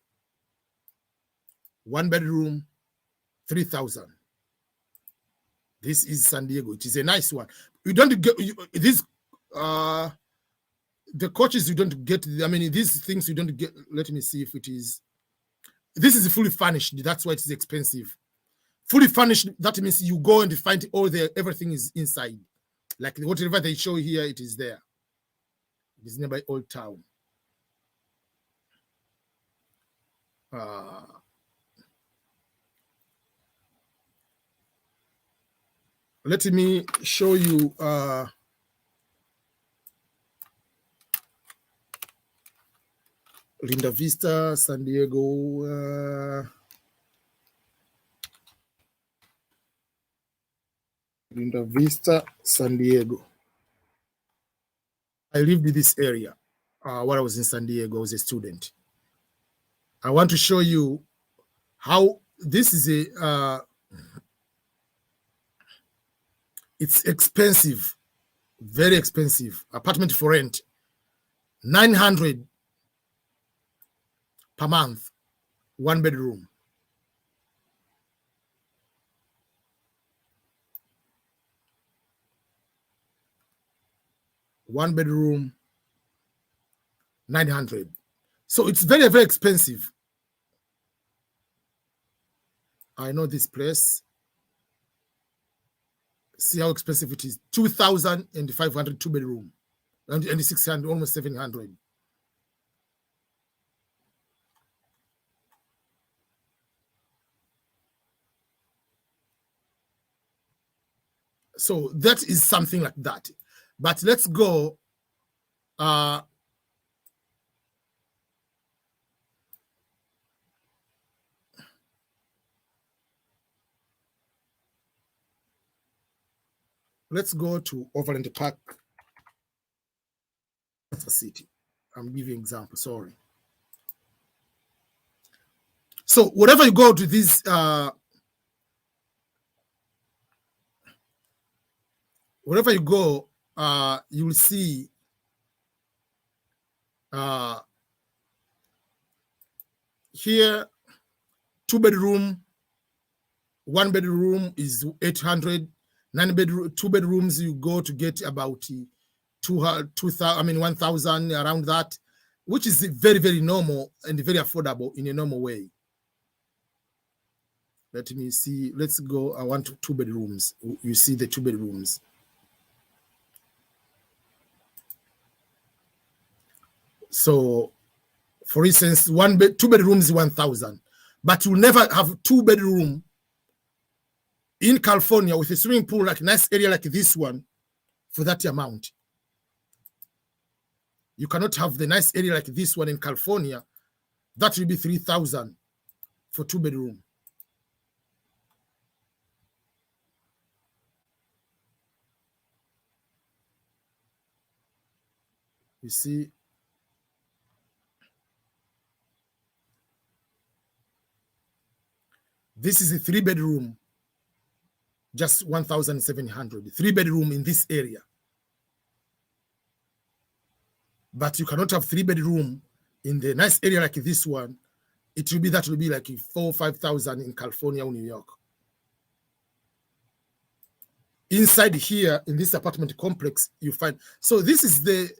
1 bedroom, 3,000. This is San Diego. It is a nice one. You don't get this. the coaches you don't get. I mean, these things you don't get. Let me see if it is. This is fully furnished. That's why it is expensive. Fully furnished. That means you go and find everything is inside. Like whatever they show here, it is there. It is nearby Old Town. Let me show you Linda Vista, San Diego. Linda Vista, San Diego. I lived in this area while I was in San Diego. I was a student. I want to show you how this is it's expensive, very expensive. Apartment for rent, $900 per month, 1 bedroom. One bedroom, 900. So it's very, very expensive. I know this place. See how expensive it is. 2,500, 2 bedroom, and 600, almost 700. So that is something like that. But let's go. Let's go to Overland Park City. I'm giving an example, sorry. So wherever you go to this, wherever you go, you will see here 2 bedroom, 1 bedroom is 800. 2 bedrooms you go to get about 2,000. I mean 1,000 around that, which is very, very normal and very affordable in a normal way. Let me see. Let's go. I want 2 bedrooms. You see the 2 bedrooms. So, for instance, 2 bedrooms is 1,000, but you never have 2 bedroom in California with a swimming pool, like a nice area like this one, for that amount. You cannot have the nice area like this one in California. That will be 3,000 for 2 bedroom. You see, this is a 3 bedroom, just 1,700. 3 bedroom in this area. But you cannot have 3 bedroom in the nice area like this one. That will be like 4,000 or 5,000 in California or New York. Inside here in this apartment complex, you find. So this is the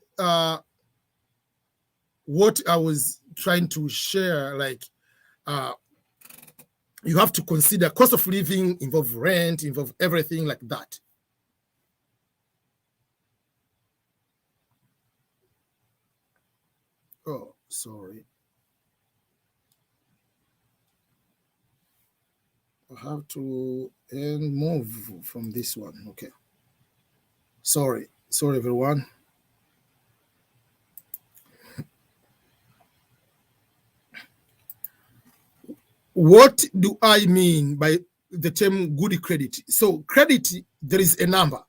what I was trying to share. Like, you have to consider cost of living, involve rent, involve everything like that. Oh, sorry. I have to move from this one. Okay. Sorry, everyone. What do I mean by the term good credit? So credit, there is a number.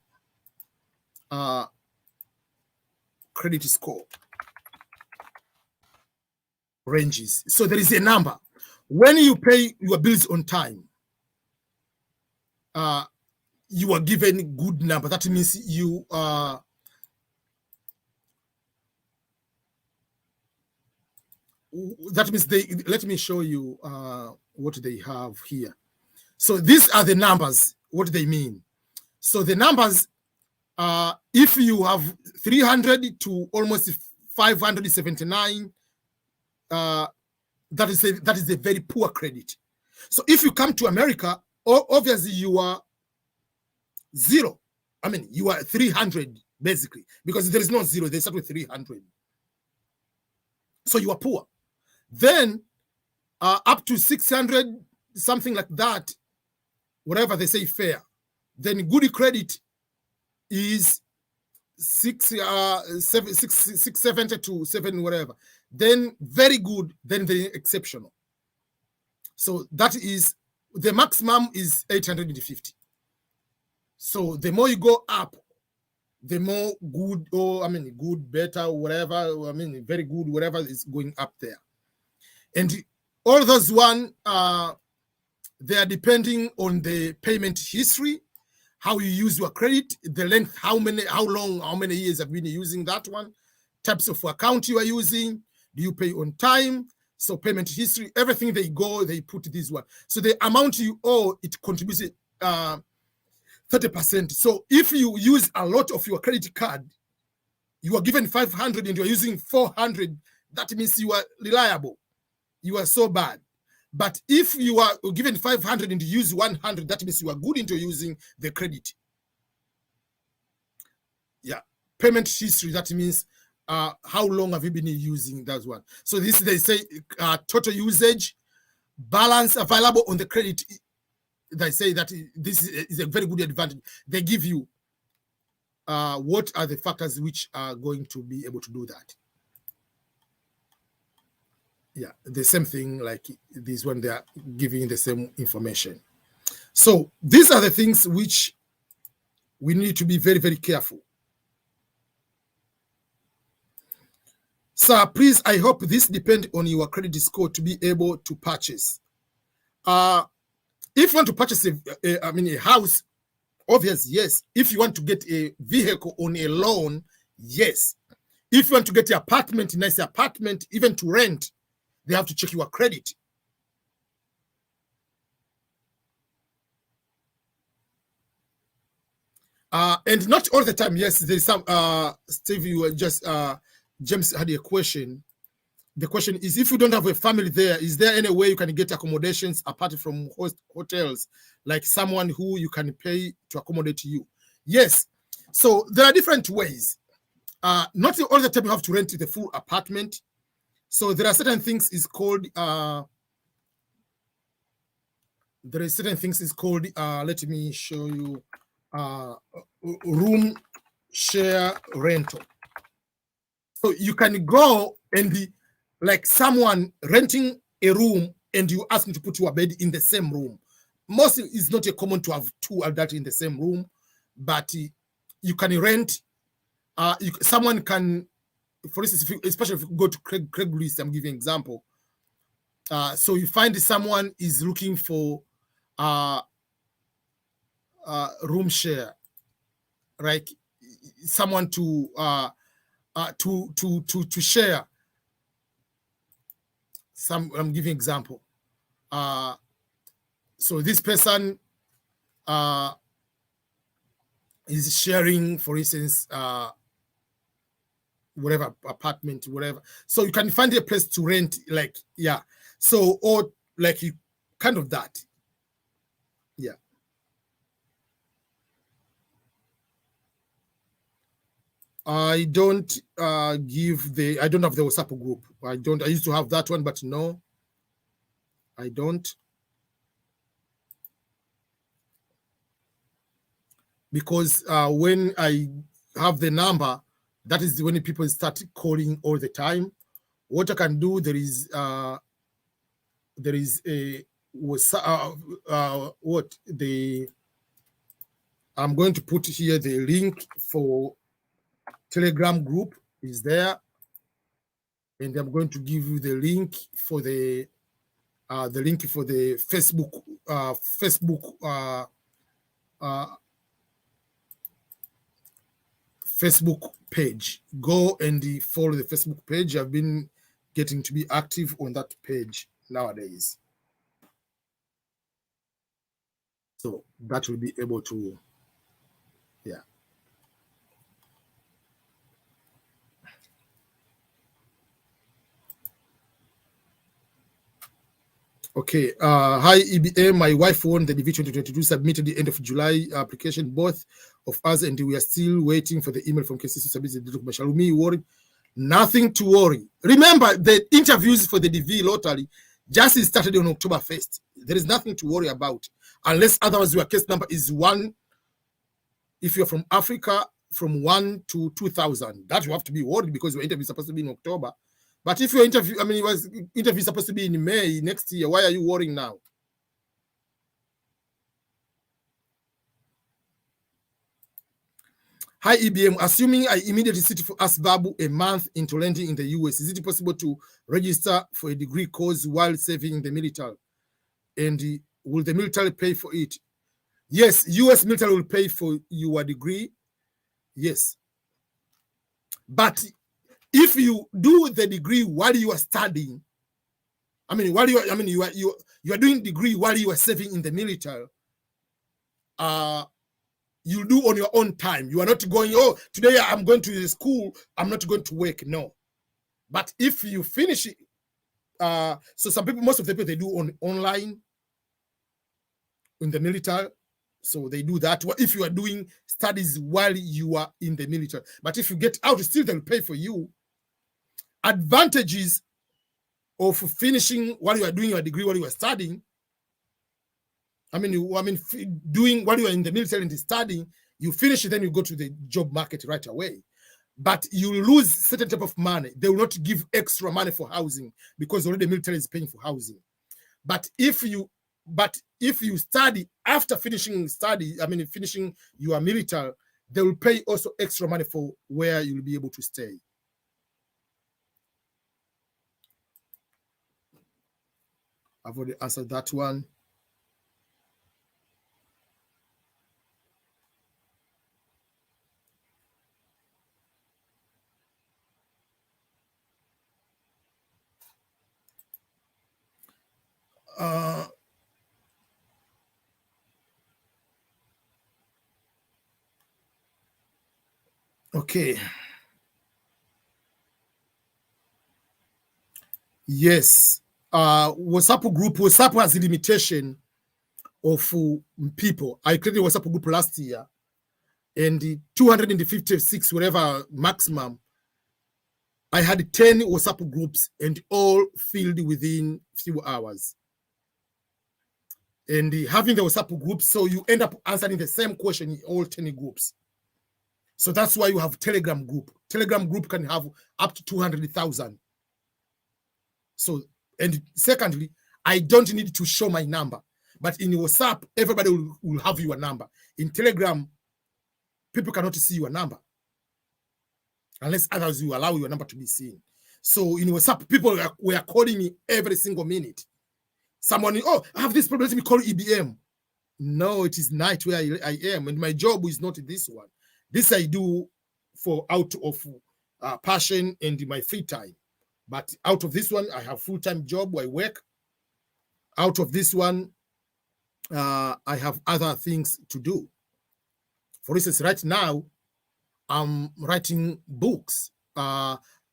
Credit score ranges. So there is a number. When you pay your bills on time, you are given good number. That means you that means let me show you what they have here. So these are the numbers, what they mean. So the numbers, if you have 300 to almost 579. That is a very poor credit. So if you come to America, obviously you are zero. I mean, you are 300 basically, because there is no zero. They start with 300. So you are poor. Then up to 600, something like that, whatever they say fair. Then good credit is 670 to 7 whatever. Then very good, then very exceptional. So that is the maximum is 850. So the more you go up, the more good, or I mean good, better, whatever, I mean very good, whatever is going up there. And all those one, they are depending on the payment history, how you use your credit, the length, how long, how many years have been using that one, types of account you are using, do you pay on time? So payment history, everything they put this one. So the amount you owe, it contributes 30%. So if you use a lot of your credit card, you are given 500 and you are using 400, that means you are reliable. You are so bad. But if you are given 500 and you use 100, that means you are good into using the credit. Yeah, payment history, that means how long have you been using that one. So this, they say total usage, balance available on the credit. They say that this is a very good advantage. They give you what are the factors which are going to be able to do that. Yeah, the same thing like this one, they are giving the same information. So these are the things which we need to be very, very careful. Sir, please, I hope this depends on your credit score to be able to purchase. If you want to purchase a house, obvious, yes. If you want to get a vehicle on a loan, yes. If you want to get an apartment, nice apartment, even to rent, they have to check your credit. And not all the time. Yes, there's some. Steve, you were just James had a question. The question is, if you don't have a family there, is there any way you can get accommodations apart from hotels, like someone who you can pay to accommodate you? Yes. So there are different ways. Not all the time you have to rent the full apartment. So there are certain things is called let me show you, room share rental. So you can go and be like someone renting a room and you ask them to put your bed in the same room. Most it's not a common to have two adults in the same room, but you can rent. Someone can, for instance, especially if you go to Craigslist, I'm giving an example. So you find someone is looking for room share, right? Someone to share. I'm giving example. So this person is sharing, for instance, whatever apartment, whatever. So you can find a place to rent, like, yeah. So, or like you kind of that. Yeah. I don't I don't have the WhatsApp group. I used to have that one, but no, I don't. Because when I have the number, that is when people start calling all the time. What I can do, there is a I'm going to put here the link for Telegram group is there, and I'm going to give you the link for the Facebook Facebook page. Go and follow the Facebook page. I've been getting to be active on that page nowadays. So that will be able to, yeah. Okay. Hi, EBM. My wife won the DV 2022, submitted the end of July application, both of us, and we are still waiting for the email from KCC to submit the document. Shall we worry? Nothing to worry. Remember, the interviews for the DV lottery just started on October 1st. There is nothing to worry about, unless otherwise your case number is 1. If you're from Africa, from 1 to 2,000, that you have to be worried because your interview is supposed to be in October. But if your interview, interview is supposed to be in May next year, why are you worrying now? Hi, EBM. Assuming I immediately sit for ASBABU a month into landing in the US, is it possible to register for a degree course while serving in the military? And will the military pay for it? Yes, US military will pay for your degree. Yes. But if you do the degree while you are studying, you are doing degree while you are serving in the military, you do on your own time. You are not going, oh, today I'm going to the school, I'm not going to work. No. But if you finish it, so some people, most of the people, they do online in the military. So they do that. If you are doing studies while you are in the military. But if you get out, still they'll pay for you. Advantages of finishing while you are doing your degree, while you are studying. Doing while you are in the military and studying, you finish it, then you go to the job market right away. But you lose certain type of money. They will not give extra money for housing because already the military is paying for housing. But if you study after finishing finishing your military, they will pay also extra money for where you'll be able to stay. I've already answered that one. Okay. Yes. WhatsApp has a limitation of people. I created a WhatsApp group last year, and the 256, whatever maximum, I had 10 WhatsApp groups and all filled within few hours. And having the WhatsApp groups, so you end up answering the same question in all 10 groups. So that's why you have Telegram group. Telegram group can have up to 200,000. So, and secondly, I don't need to show my number. But in WhatsApp, everybody will have your number. In Telegram, people cannot see your number unless others you allow your number to be seen. So in WhatsApp, people were calling me every single minute. Someone, oh, I have this problem, let me call EBM. No, it is night where I am, and my job is not this one. This I do for out of passion and my free time. But out of this one, I have full-time job where I work. Out of this one, I have other things to do. For instance, right now, I'm writing books.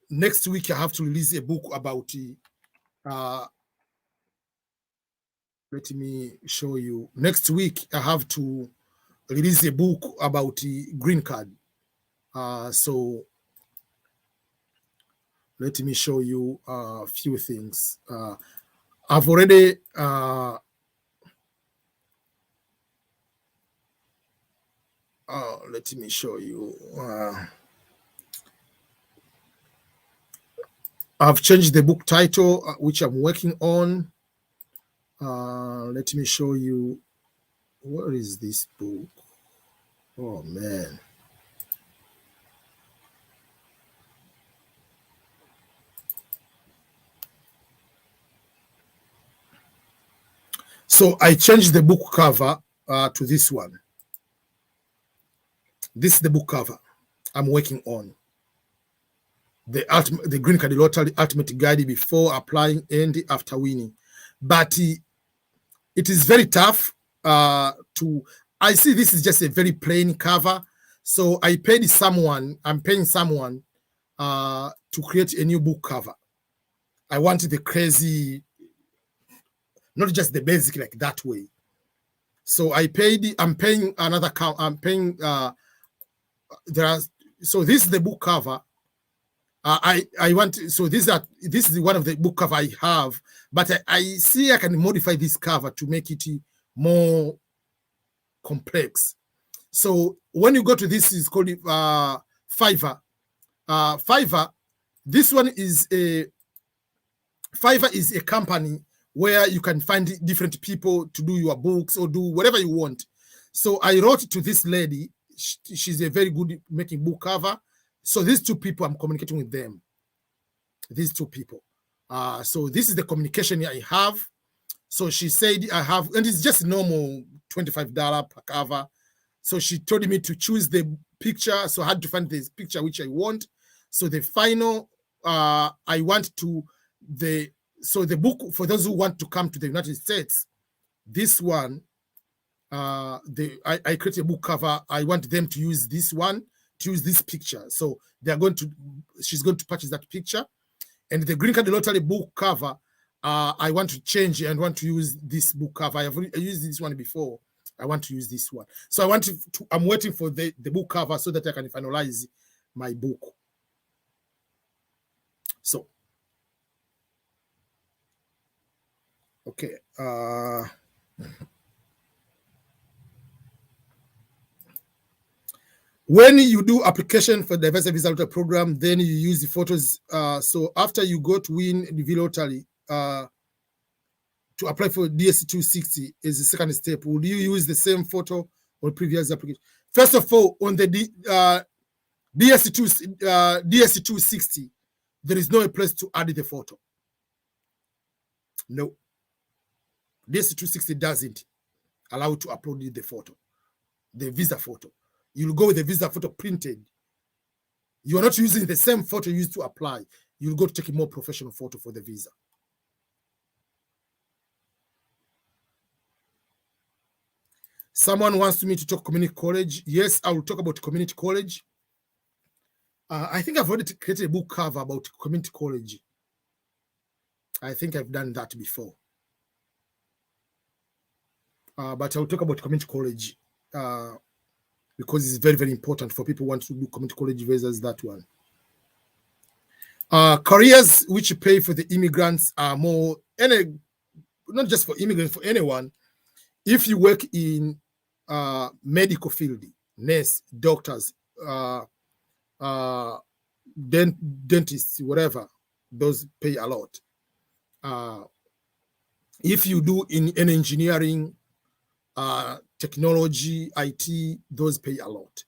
Next week, I have to release a book about, let me show you. Next week, I have to release a book about the green card. So let me show you a few things. I've already let me show you. I've changed the book title, which I'm working on. Let me show you. Where is this book? Oh, man. So I changed the book cover to this one. This is the book cover I'm working on. The Green Card Lottery Ultimate Guide before applying and after winning. But it is very tough I see this is just a very plain cover. So I'm paying someone to create a new book cover. I wanted the crazy, not just the basic like that way. So I'm paying another account. I'm paying, so this is the book cover. This is one of the book cover I have, but I see I can modify this cover to make it more complex. So when you go to this, is called Fiverr. Fiverr, this one is Fiverr is a company where you can find different people to do your books or do whatever you want. So I wrote to this lady. She's a very good making book cover. So these two people, I'm communicating with them. These two people. So this is the communication I have. So she said I have, and it's just normal $25 per cover. So she told me to choose the picture. So I had to find this picture which I want. So the final, I want to the book, for those who want to come to the United States, this one, I created a book cover. I want them to use this one, to use this picture. So she's going to purchase that picture. And the Green Card Lottery book cover, I want to change and want to use this book cover. I used this one before. I want to use this one. So I'm waiting for the book cover so that I can finalize my book. So, okay. When you do application for the Diversity Visa Lottery program, then you use the photos. So after you go to win the V Lottery, to apply for DS260 is the second step. Will you use the same photo or previous application? First of all, on the DS260, there is no place to add the photo. No. DS260 doesn't allow you to upload the photo, the visa photo. You'll go with the visa photo printed. You are not using the same photo used to apply. You'll go to take a more professional photo for the visa. Someone wants me to talk community college. Yes, I will talk about community college. I think I've already created a book cover about community college. I think I've done that before. But I'll talk about community college because it's very, very important for people who want to do community college visas, that one. Careers which pay for the immigrants are more, not just for immigrants, for anyone. If you work in medical field, nurse, doctors, dentists, whatever, those pay a lot. If you do in engineering, technology, IT, those pay a lot.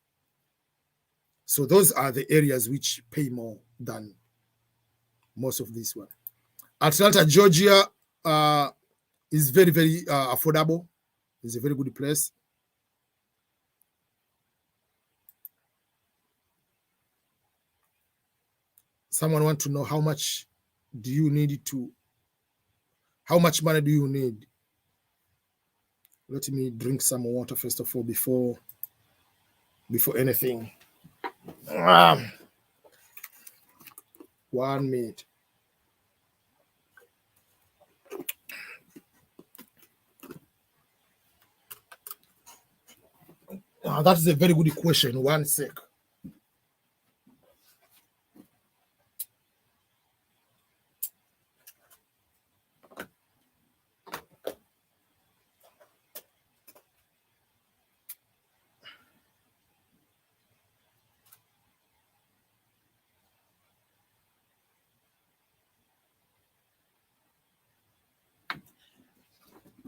So those are the areas which pay more than most of this one. Atlanta, Georgia is very, very affordable. It's a very good place. Someone wants to know how much do you need how much money do you need? Let me drink some water first of all before anything. 1 minute. That is a very good question. 1 sec.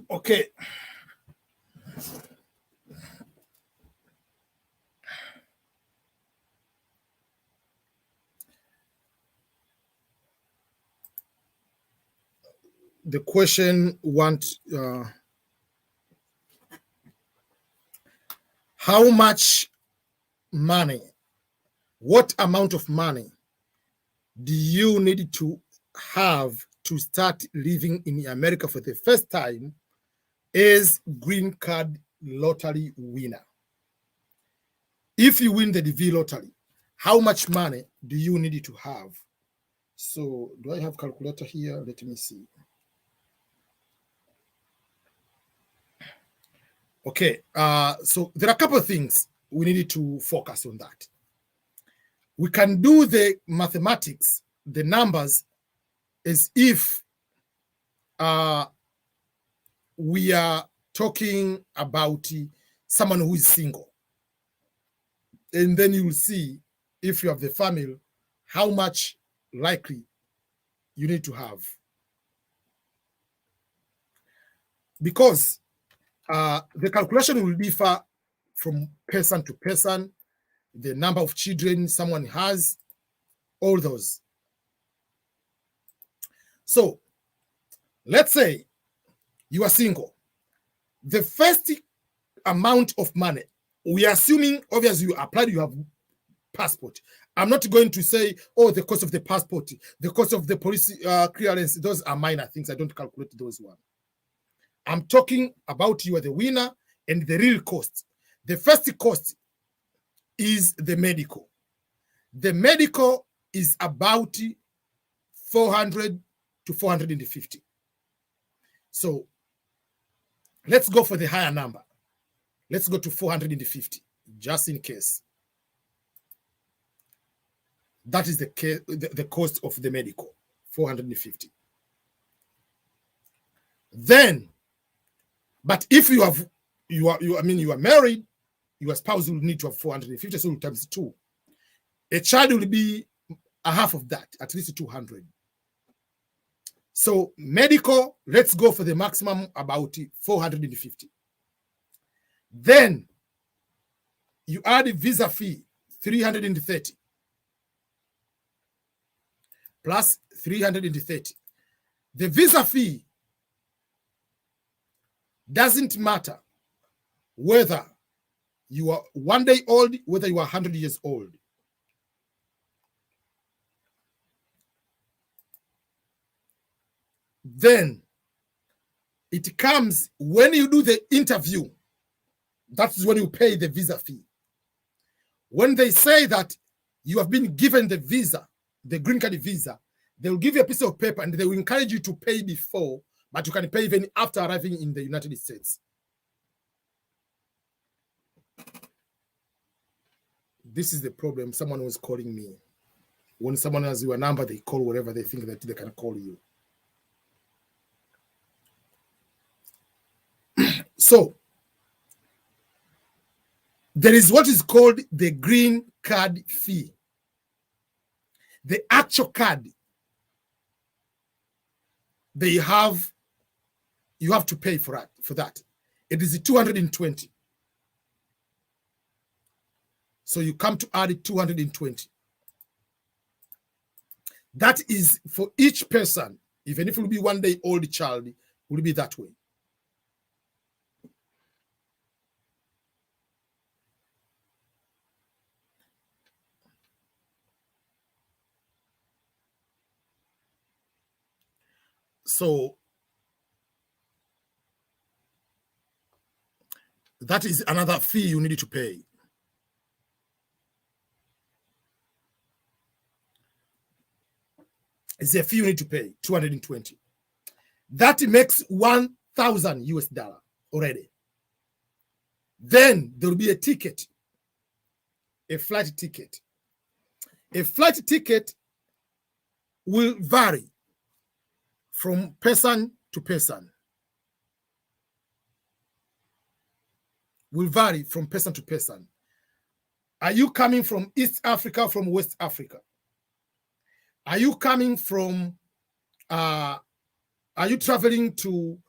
Okay. The question wants how much money, what amount of money do you need to have to start living in America for the first time as green card lottery winner? If you win the DV lottery, how much money do you need to have? So do I have calculator here? Let me see. Okay, so there are a couple of things we needed to focus on that. We can do the mathematics, the numbers, as if we are talking about someone who is single. And then you will see, if you have the family, how much likely you need to have. Because the calculation will differ from person to person, the number of children someone has, all those. So let's say you are single. The first amount of money, we are assuming, obviously, you applied, you have passport. I'm not going to say, oh, the cost of the passport, the cost of the police clearance. Those are minor things. I don't calculate those ones. I'm talking about you are the winner and the real cost. The first cost is the medical. The medical is about 400 to 450. So let's go for the higher number. Let's go to 450, just in case. That is the cost of the medical, 450. Then, but if you are married, your spouse will need to have 450, so times 2. A child will be a half of that, at least 200. So medical, let's go for the maximum, about 450. Then you add a visa fee, 330. Plus 330. The visa fee doesn't matter whether you are 1 day old, whether you are 100 years old. Then it comes when you do the interview. That's when you pay the visa fee. When they say that you have been given the visa, the green card visa, they will give you a piece of paper and they will encourage you to pay before, but you can pay even after arriving in the United States. This is the problem. Someone was calling me. When someone has your number, they call wherever they think that they can call you. So there is what is called the green card fee. The actual card you have to pay for that. It is 220. So you come to add 220. That is for each person. Even if it will be 1 day old child, it will be that way. So that is another fee you need to pay. It's a fee you need to pay, 220. That makes 1,000 US dollar already. Then there will be a ticket, a flight ticket. A flight ticket will vary from person to person. Will vary from person to person. Are you coming from East Africa, from West Africa? Are you coming from, are you traveling to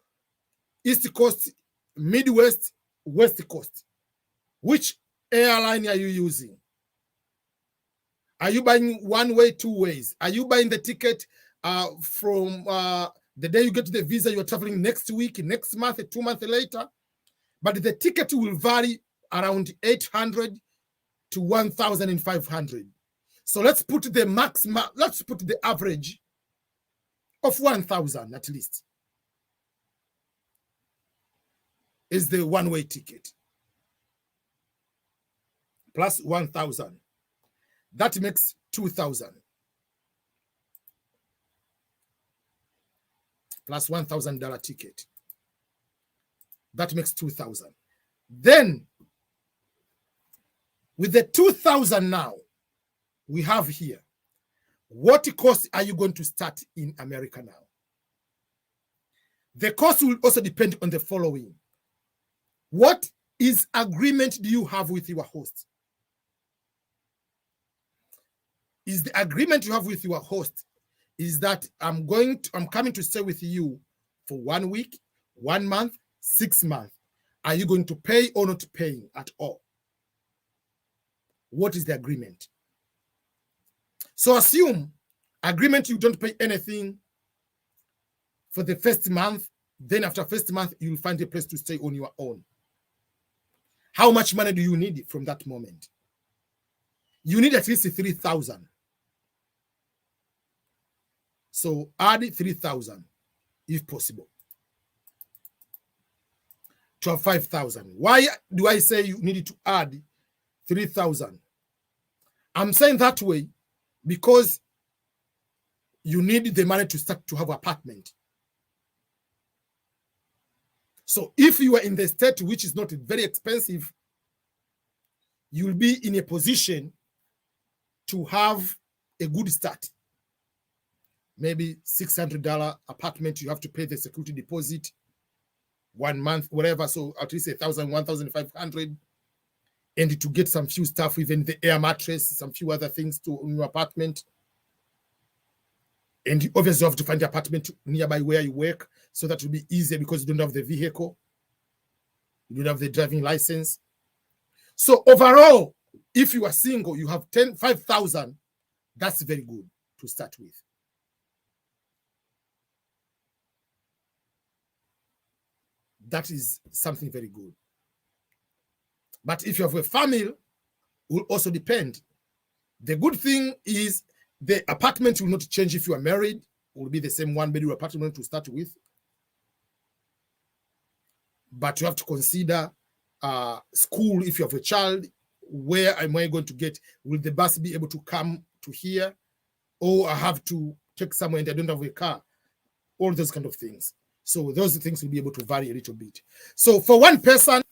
East Coast, Midwest, West Coast? Which airline are you using? Are you buying one way, two ways? Are you buying the ticket from the day you get the visa, you're traveling next week, next month, 2 months later? But the ticket will vary around 800 to 1,500. So let's put the maximum, let's put the average of 1,000 at least is the one-way ticket. Plus 1,000. That makes 2,000. Plus $1,000 ticket. That makes 2,000. Then, with the 2,000 now we have here, what cost are you going to start in America now? The cost will also depend on the following. What is agreement do you have with your host? Is the agreement you have with your host is that I'm coming to stay with you for 1 week, 1 month, 6 months. Are you going to pay or not paying at all? What is the agreement? So assume agreement you don't pay anything for the first month. Then after first month, you'll find a place to stay on your own. How much money do you need from that moment? You need at least 3,000. So add 3,000 if possible to 5,000. Why do I say you need to add 3,000? I'm saying that way because you need the money to start to have an apartment. So if you are in the state which is not very expensive, you'll be in a position to have a good start. Maybe $600 apartment, you have to pay the security deposit 1 month, whatever. So at least 1,000, 1,500. And to get some few stuff, even the air mattress, some few other things to in your apartment. And you obviously have to find the apartment nearby where you work, so that will be easier because you don't have the vehicle. You don't have the driving license. So overall, if you are single, you have 5,000. That's very good to start with. That is something very good. But if you have a family, it will also depend. The good thing is the apartment will not change if you are married. It will be the same one-bedroom apartment to start with. But you have to consider school. If you have a child, where am I going to get? Will the bus be able to come to here? Or I have to take somewhere and I don't have a car? All those kind of things. So those things will be able to vary a little bit. So for one person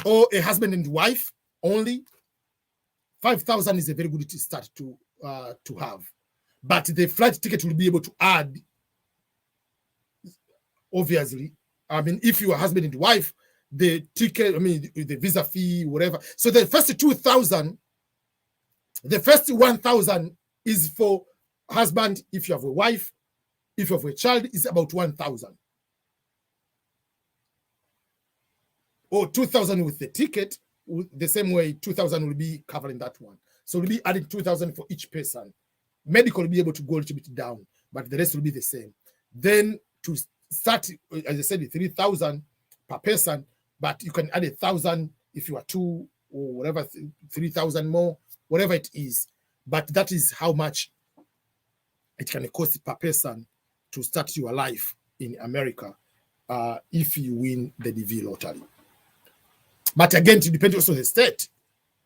or a husband and wife only, 5,000 is a very good start to have. But the flight ticket will be able to add, obviously. I mean, if you are husband and wife, the ticket, I mean, the visa fee, whatever. So the first 2,000, the first 1,000 is for husband. If you have a wife, if you have a child, it's about 1,000. Or 2,000 with the ticket, the same way 2,000 will be covering that one. So we'll be adding 2,000 for each person. Medical will be able to go a little bit down, but the rest will be the same. Then to start, as I said, 3,000 per person, but you can add 1,000 if you are 2 or whatever, 3,000 more, whatever it is. But that is how much it can cost per person to start your life in America if you win the DV lottery. But again, it depends also on the state.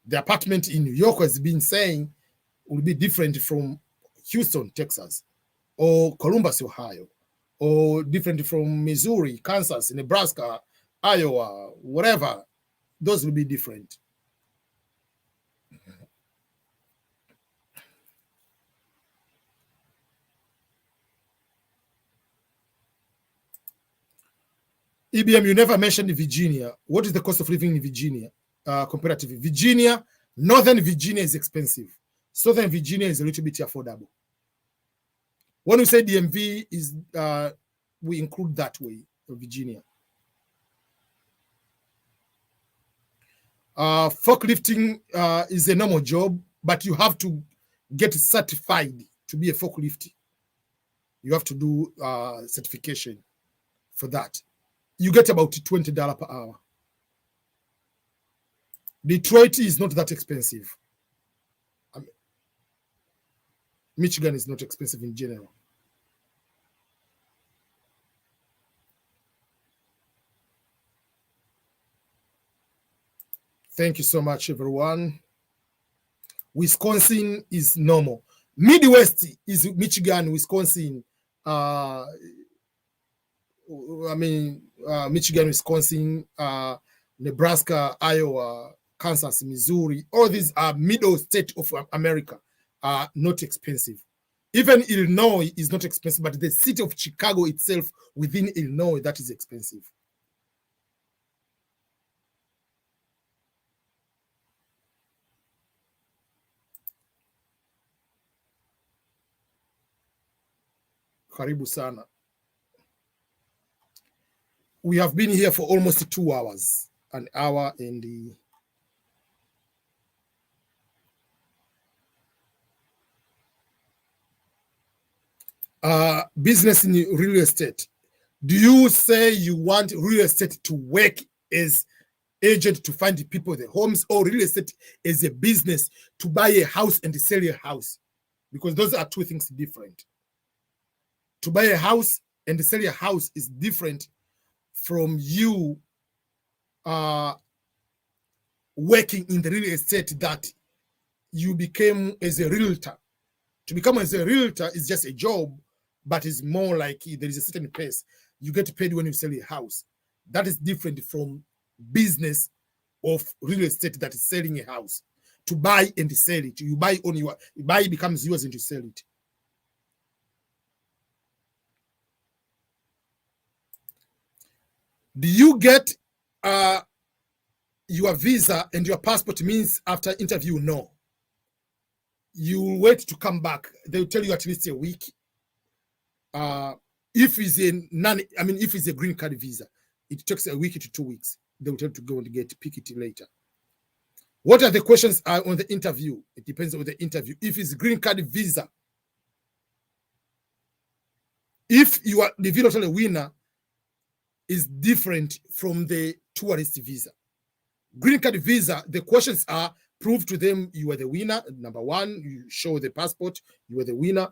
The apartment in New York has been saying will be different from Houston, Texas, or Columbus, Ohio, or different from Missouri, Kansas, Nebraska, Iowa, whatever. Those will be different. EBM, you never mentioned Virginia. What is the cost of living in Virginia comparatively? Virginia, Northern Virginia is expensive. Southern Virginia is a little bit affordable. When we say DMV, is we include that way, Virginia. Forklifting is a normal job, but you have to get certified to be a forklift. You have to do certification for that. You get about $20 per hour. Detroit is not that expensive. Michigan is not expensive in general. Thank you so much, everyone. Wisconsin is normal. Midwest is Michigan, Wisconsin. Michigan, Wisconsin, Nebraska, Iowa, Kansas, Missouri, all these are middle states of America are not expensive. Even Illinois is not expensive, but the city of Chicago itself within Illinois, that is expensive. Karibu sana. We have been here for almost 2 hours, an hour and business in real estate. Do you say you want real estate to work as agent to find people the homes, or real estate as a business to buy a house and sell a house? Because those are two things different. To buy a house and sell a house is different from you working in the real estate that you became as a realtor. To become as a realtor is just a job, but it's more like there is a certain pace. You get paid when you sell a house. That is different from business of real estate that is selling a house. To buy and sell it. You buy on your buy becomes yours and you sell it. Do you get your visa and your passport means after interview? No. You wait to come back. They'll tell you at least a week. If it's if it's a green card visa, it takes a week to 2 weeks. They'll tell you to go and pick it later. What are the questions on the interview? It depends on the interview. If it's green card visa, if you are the visa winner, is different from the tourist visa. Green card visa, the questions are: prove to them you are the winner. Number one, you show the passport, you are the winner.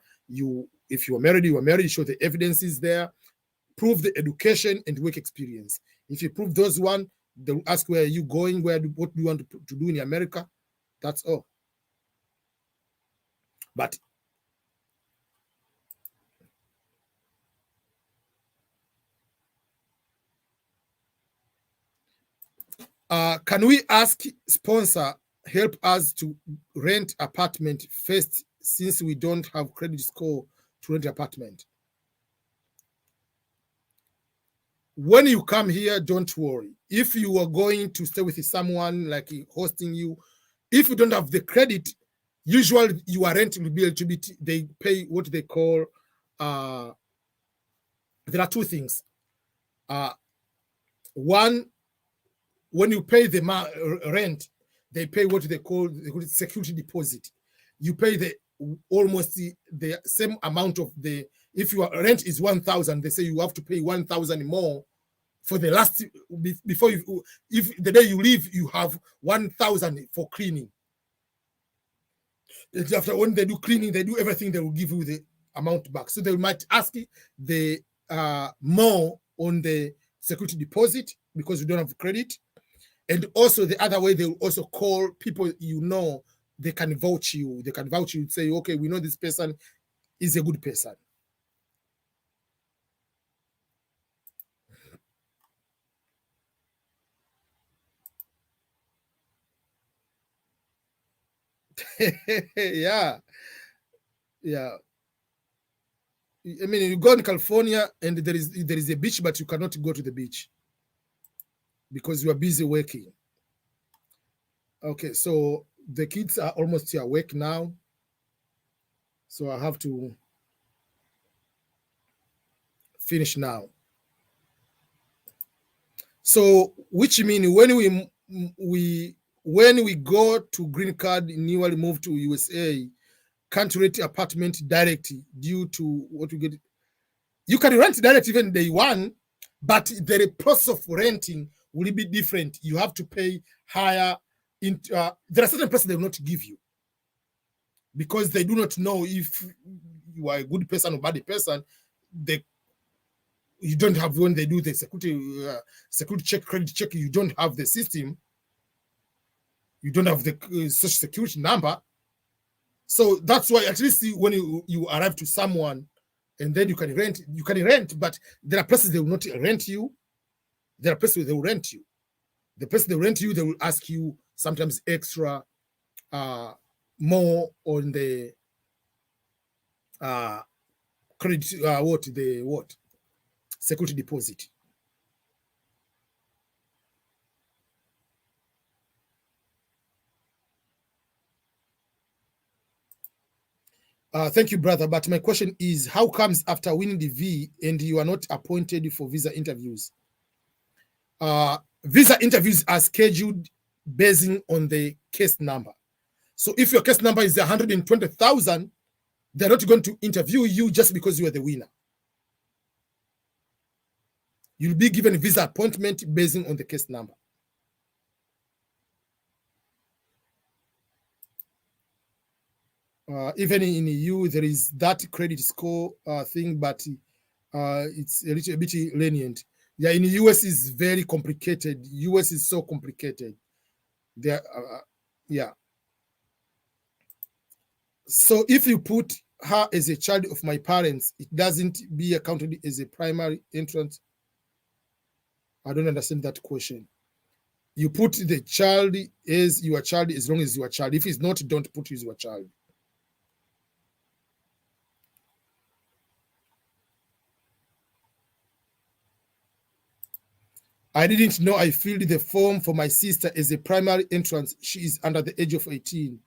If you are married, you are married, show the evidence is there. Prove the education and work experience. If you prove those one, they'll ask where are you going, what do you want to do in America. That's all. But can we ask sponsor help us to rent apartment first, since we don't have credit score to rent apartment? When you come here, don't worry. If you are going to stay with someone like hosting you, if you don't have the credit, usually your rent will be they pay what they call there are two things. One, when you pay the rent, they pay what they call security deposit. You pay almost the same amount of the. If your rent is 1,000, they say you have to pay 1,000 more for the last before you. If the day you leave, you have 1,000 for cleaning. After when they do cleaning, they do everything. They will give you the amount back. So they might ask the more on the security deposit because you don't have credit. And also the other way, they will also call people they can vouch you. They can vouch you and say, okay, we know this person is a good person. Yeah. I mean, you go in California and there is a beach, but you cannot go to the beach because you are busy working. Okay, so the kids are almost awake now. So I have to finish now. So, which means when we go to green card, newly moved to USA, can't rent apartment directly due to what we get. You can rent direct even day one, but the process of renting will be different. You have to pay higher. There are certain prices they will not give you because they do not know if you are a good person or bad person. You don't have, when they do the security check, credit check, you don't have the system. You don't have the social security number. So that's why at least when you arrive to someone and then you can rent, but there are places they will not rent you. There are places they will rent you. The person they rent you, they will ask you sometimes extra, more on the credit, security deposit. Thank you, brother. But my question is, how comes after winning the V and you are not appointed for visa interviews? Visa interviews are scheduled basing on the case number. So if your case number is 120,000, they're not going to interview you just because you are the winner. You'll be given a visa appointment basing on the case number. Even in the EU, there is that credit score thing, but it's a little bit lenient. Yeah, in the US is very complicated. US is so complicated. There, yeah. So if you put her as a child of my parents, it doesn't be accounted as a primary entrance. I don't understand that question. You put the child as your child as long as you are child. If it's not, don't put as your child. I didn't know I filled the form for my sister as a primary entrance. She is under the age of 18.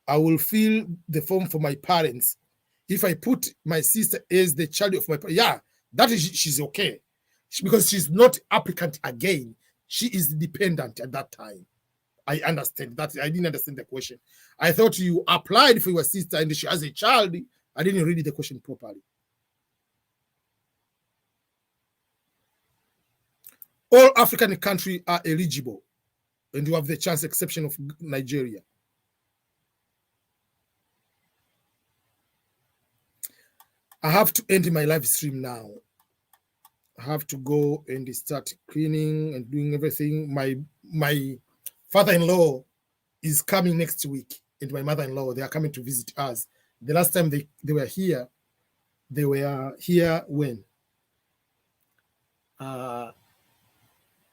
I will fill the form for my parents. If I put my sister as the child of my parents, yeah, that is, she's okay. Because she's not applicant again. She is dependent at that time. I understand that. I didn't understand the question. I thought you applied for your sister and she has a child. I didn't read the question properly. All African countries are eligible, and you have the chance, exception of Nigeria. I have to end my live stream now. I have to go and start cleaning and doing everything. My father-in-law is coming next week, and my mother-in-law, they are coming to visit us. The last time they were here when?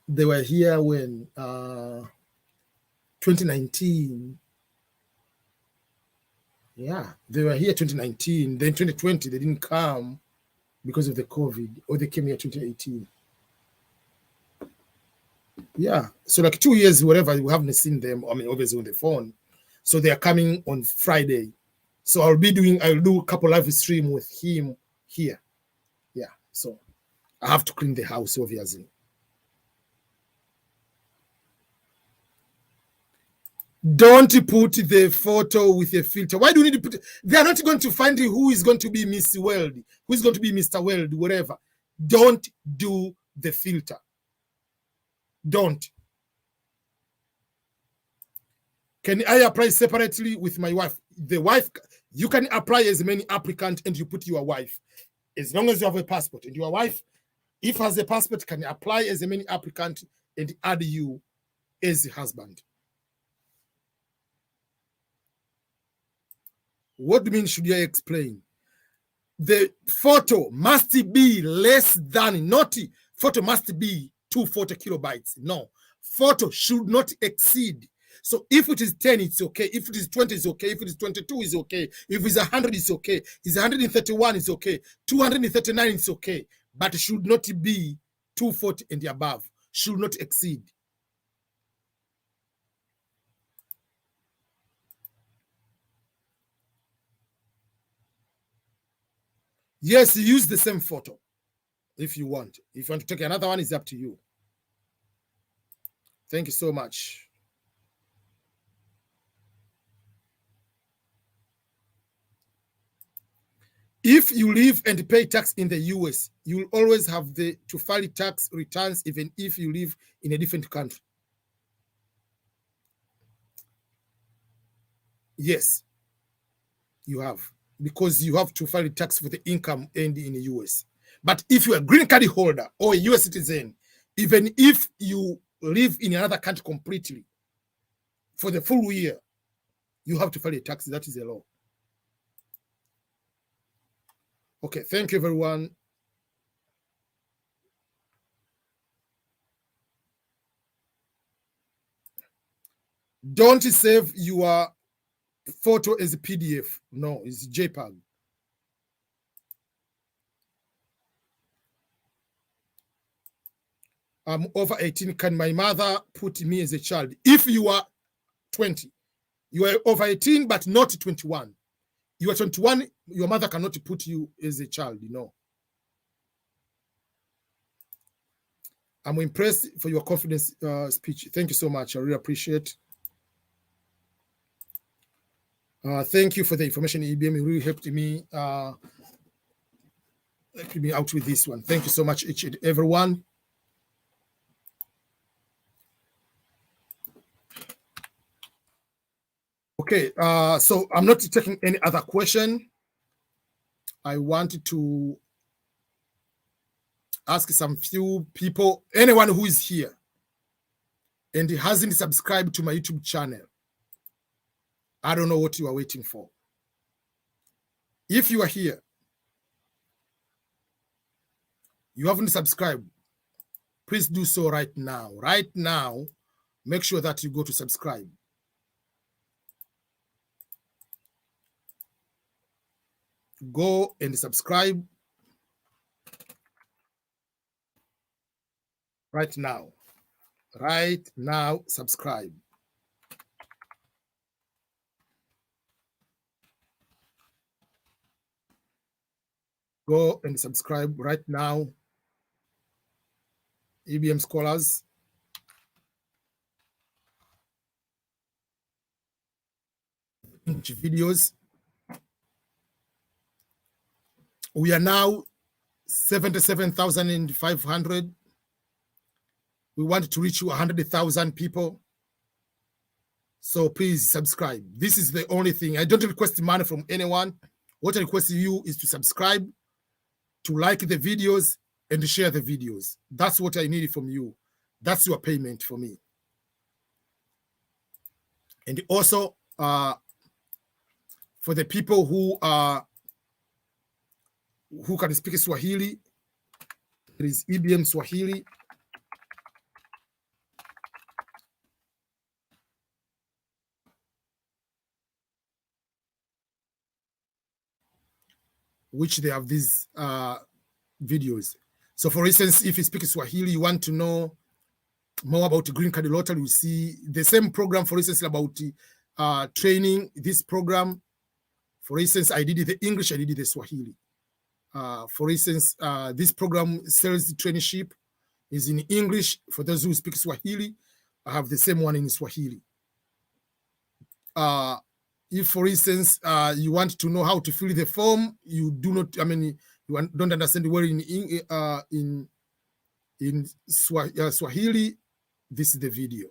They were here when 2019. Yeah, they were here 2019. Then 2020, they didn't come because of the COVID, or they came here 2018. Yeah, so like 2 years, whatever, we haven't seen them. I mean, obviously on the phone. So they are coming on Friday. So I'll do a couple live stream with him here. Yeah, so I have to clean the house, obviously. Don't put the photo with a filter. Why do you need to put it? They are not going to find who is going to be Miss World, who is going to be Mr. World, whatever. Don't do the filter. Don't. Can I apply separately with my wife? The wife, you can apply as many applicants and you put your wife. As long as you have a passport. And your wife, if has a passport, can apply as many applicants and add you as the husband. What mean should I explain? The photo must be less than, not photo must be 240 kilobytes. No, photo should not exceed. So if it is 10, it's okay. If it is 20, it's okay. If it is 22, it's okay. If it's 100, it's okay. If it's 131, it's okay. 239, it's okay. But it should not be 240 and above. Should not exceed. Yes, use the same photo if you want. If you want to take another one, it's up to you. Thank you so much. If you live and pay tax in the US, you will always have to file tax returns even if you live in a different country. Yes, you have. Because you have to file tax for the income earned in the US. But if you're a green card holder or a US citizen, even if you live in another country completely, for the full year, you have to file a tax. That is the law. Okay, thank you, everyone. Don't save your photo as a PDF. No, it's JPEG. I'm over 18. Can my mother put me as a child? If you are 20, you are over 18, but not 21. You are 21, your mother cannot put you as a child, you know. I'm impressed for your confidence speech. Thank you so much. I really appreciate. Thank you for the information, EBM. It really helped me out with this one. Thank you so much, each and everyone. Okay, so I'm not taking any other question. I wanted to ask some few people, anyone who is here and hasn't subscribed to my YouTube channel. I don't know what you are waiting for. If you are here, you haven't subscribed, please do so right now. Right now, make sure that you go to subscribe. Go and subscribe right now. Right now, subscribe. Go and subscribe right now. EBM Scholars. Videos. We are now 77,500. We want to reach 100,000 people. So please subscribe. This is the only thing. I don't request money from anyone. What I request of you is to subscribe, to like the videos, and to share the videos. That's what I need from you. That's your payment for me. And also, for the people who can speak Swahili, there is EBM Swahili. Which they have these videos. So for instance, if you speak Swahili, you want to know more about the green card lottery, you see the same program, for instance, about training. This program, for instance, I did the English, I did the Swahili. For instance, this program, sales traineeship, is in English. For those who speak Swahili, I have the same one in Swahili. If, for instance, you want to know how to fill the form, you do not, you don't understand the word in Swahili, this is the video.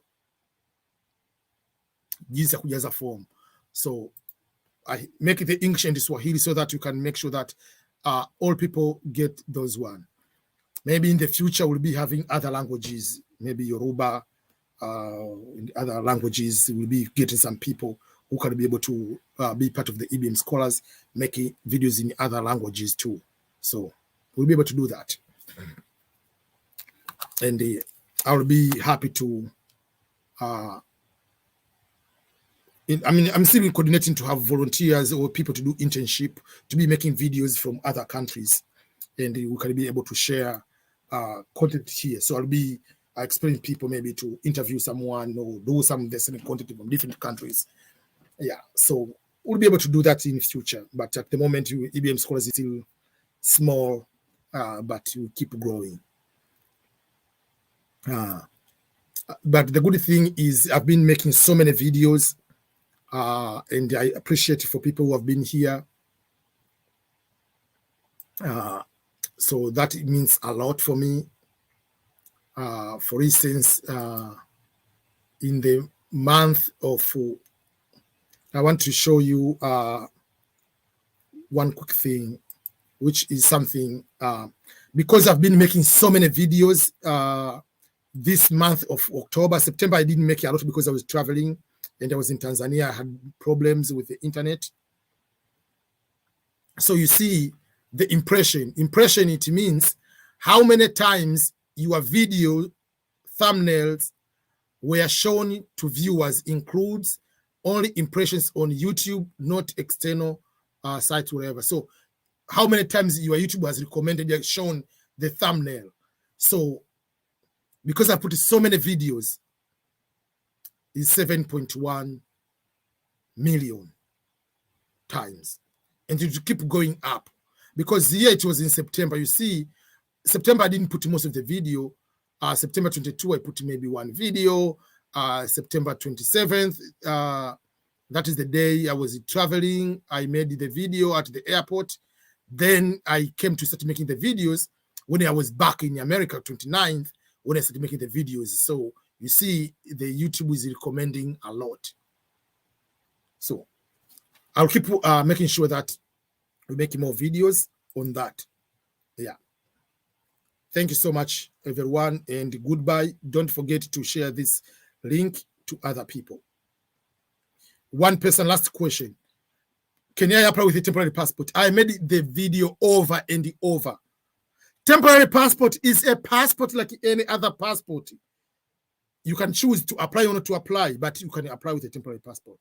Jinsi ya kujaza form. So I make it the English and the Swahili so that you can make sure that all people get those one. Maybe in the future we'll be having other languages, maybe Yoruba, in other languages, we'll be getting some people who can be able to be part of the EBM Scholars, making videos in other languages too. So we'll be able to do that. And I'll be happy to, I'm still coordinating to have volunteers or people to do internship, to be making videos from other countries. And we can be able to share content here. So I'll be explaining people maybe to interview someone or do some of the same content from different countries. Yeah, so we'll be able to do that in the future. But at the moment, EBM Scholars is still small, but we keep growing. But the good thing is I've been making so many videos, and I appreciate for people who have been here. So that means a lot for me. For instance, in the month of, I want to show you one quick thing, which is something, because I've been making so many videos this month of October. September, I didn't make a lot because I was traveling and I was in Tanzania. I had problems with the internet. So you see the impression. Impression, it means how many times your video thumbnails were shown to viewers includes only impressions on YouTube, not external sites, whatever. So how many times your YouTube has recommended, shown the thumbnail? So because I put so many videos, is 7.1 million times. And it will keep going up. Because here it was in September. You see, September I didn't put most of the video. September 22, I put maybe one video. September 27th, that is the day I was traveling. I made the video at the airport. Then I came to start making the videos when I was back in America, 29th, when I started making the videos. So you see, the YouTube is recommending a lot. So I'll keep making sure that we're making more videos on that. Yeah. Thank you so much, everyone, and goodbye. Don't forget to share this link to other people. One person, last question. Can I apply with a temporary passport? I made the video over and over. Temporary passport is a passport like any other passport. You can choose to apply or not to apply, but you can apply with a temporary passport.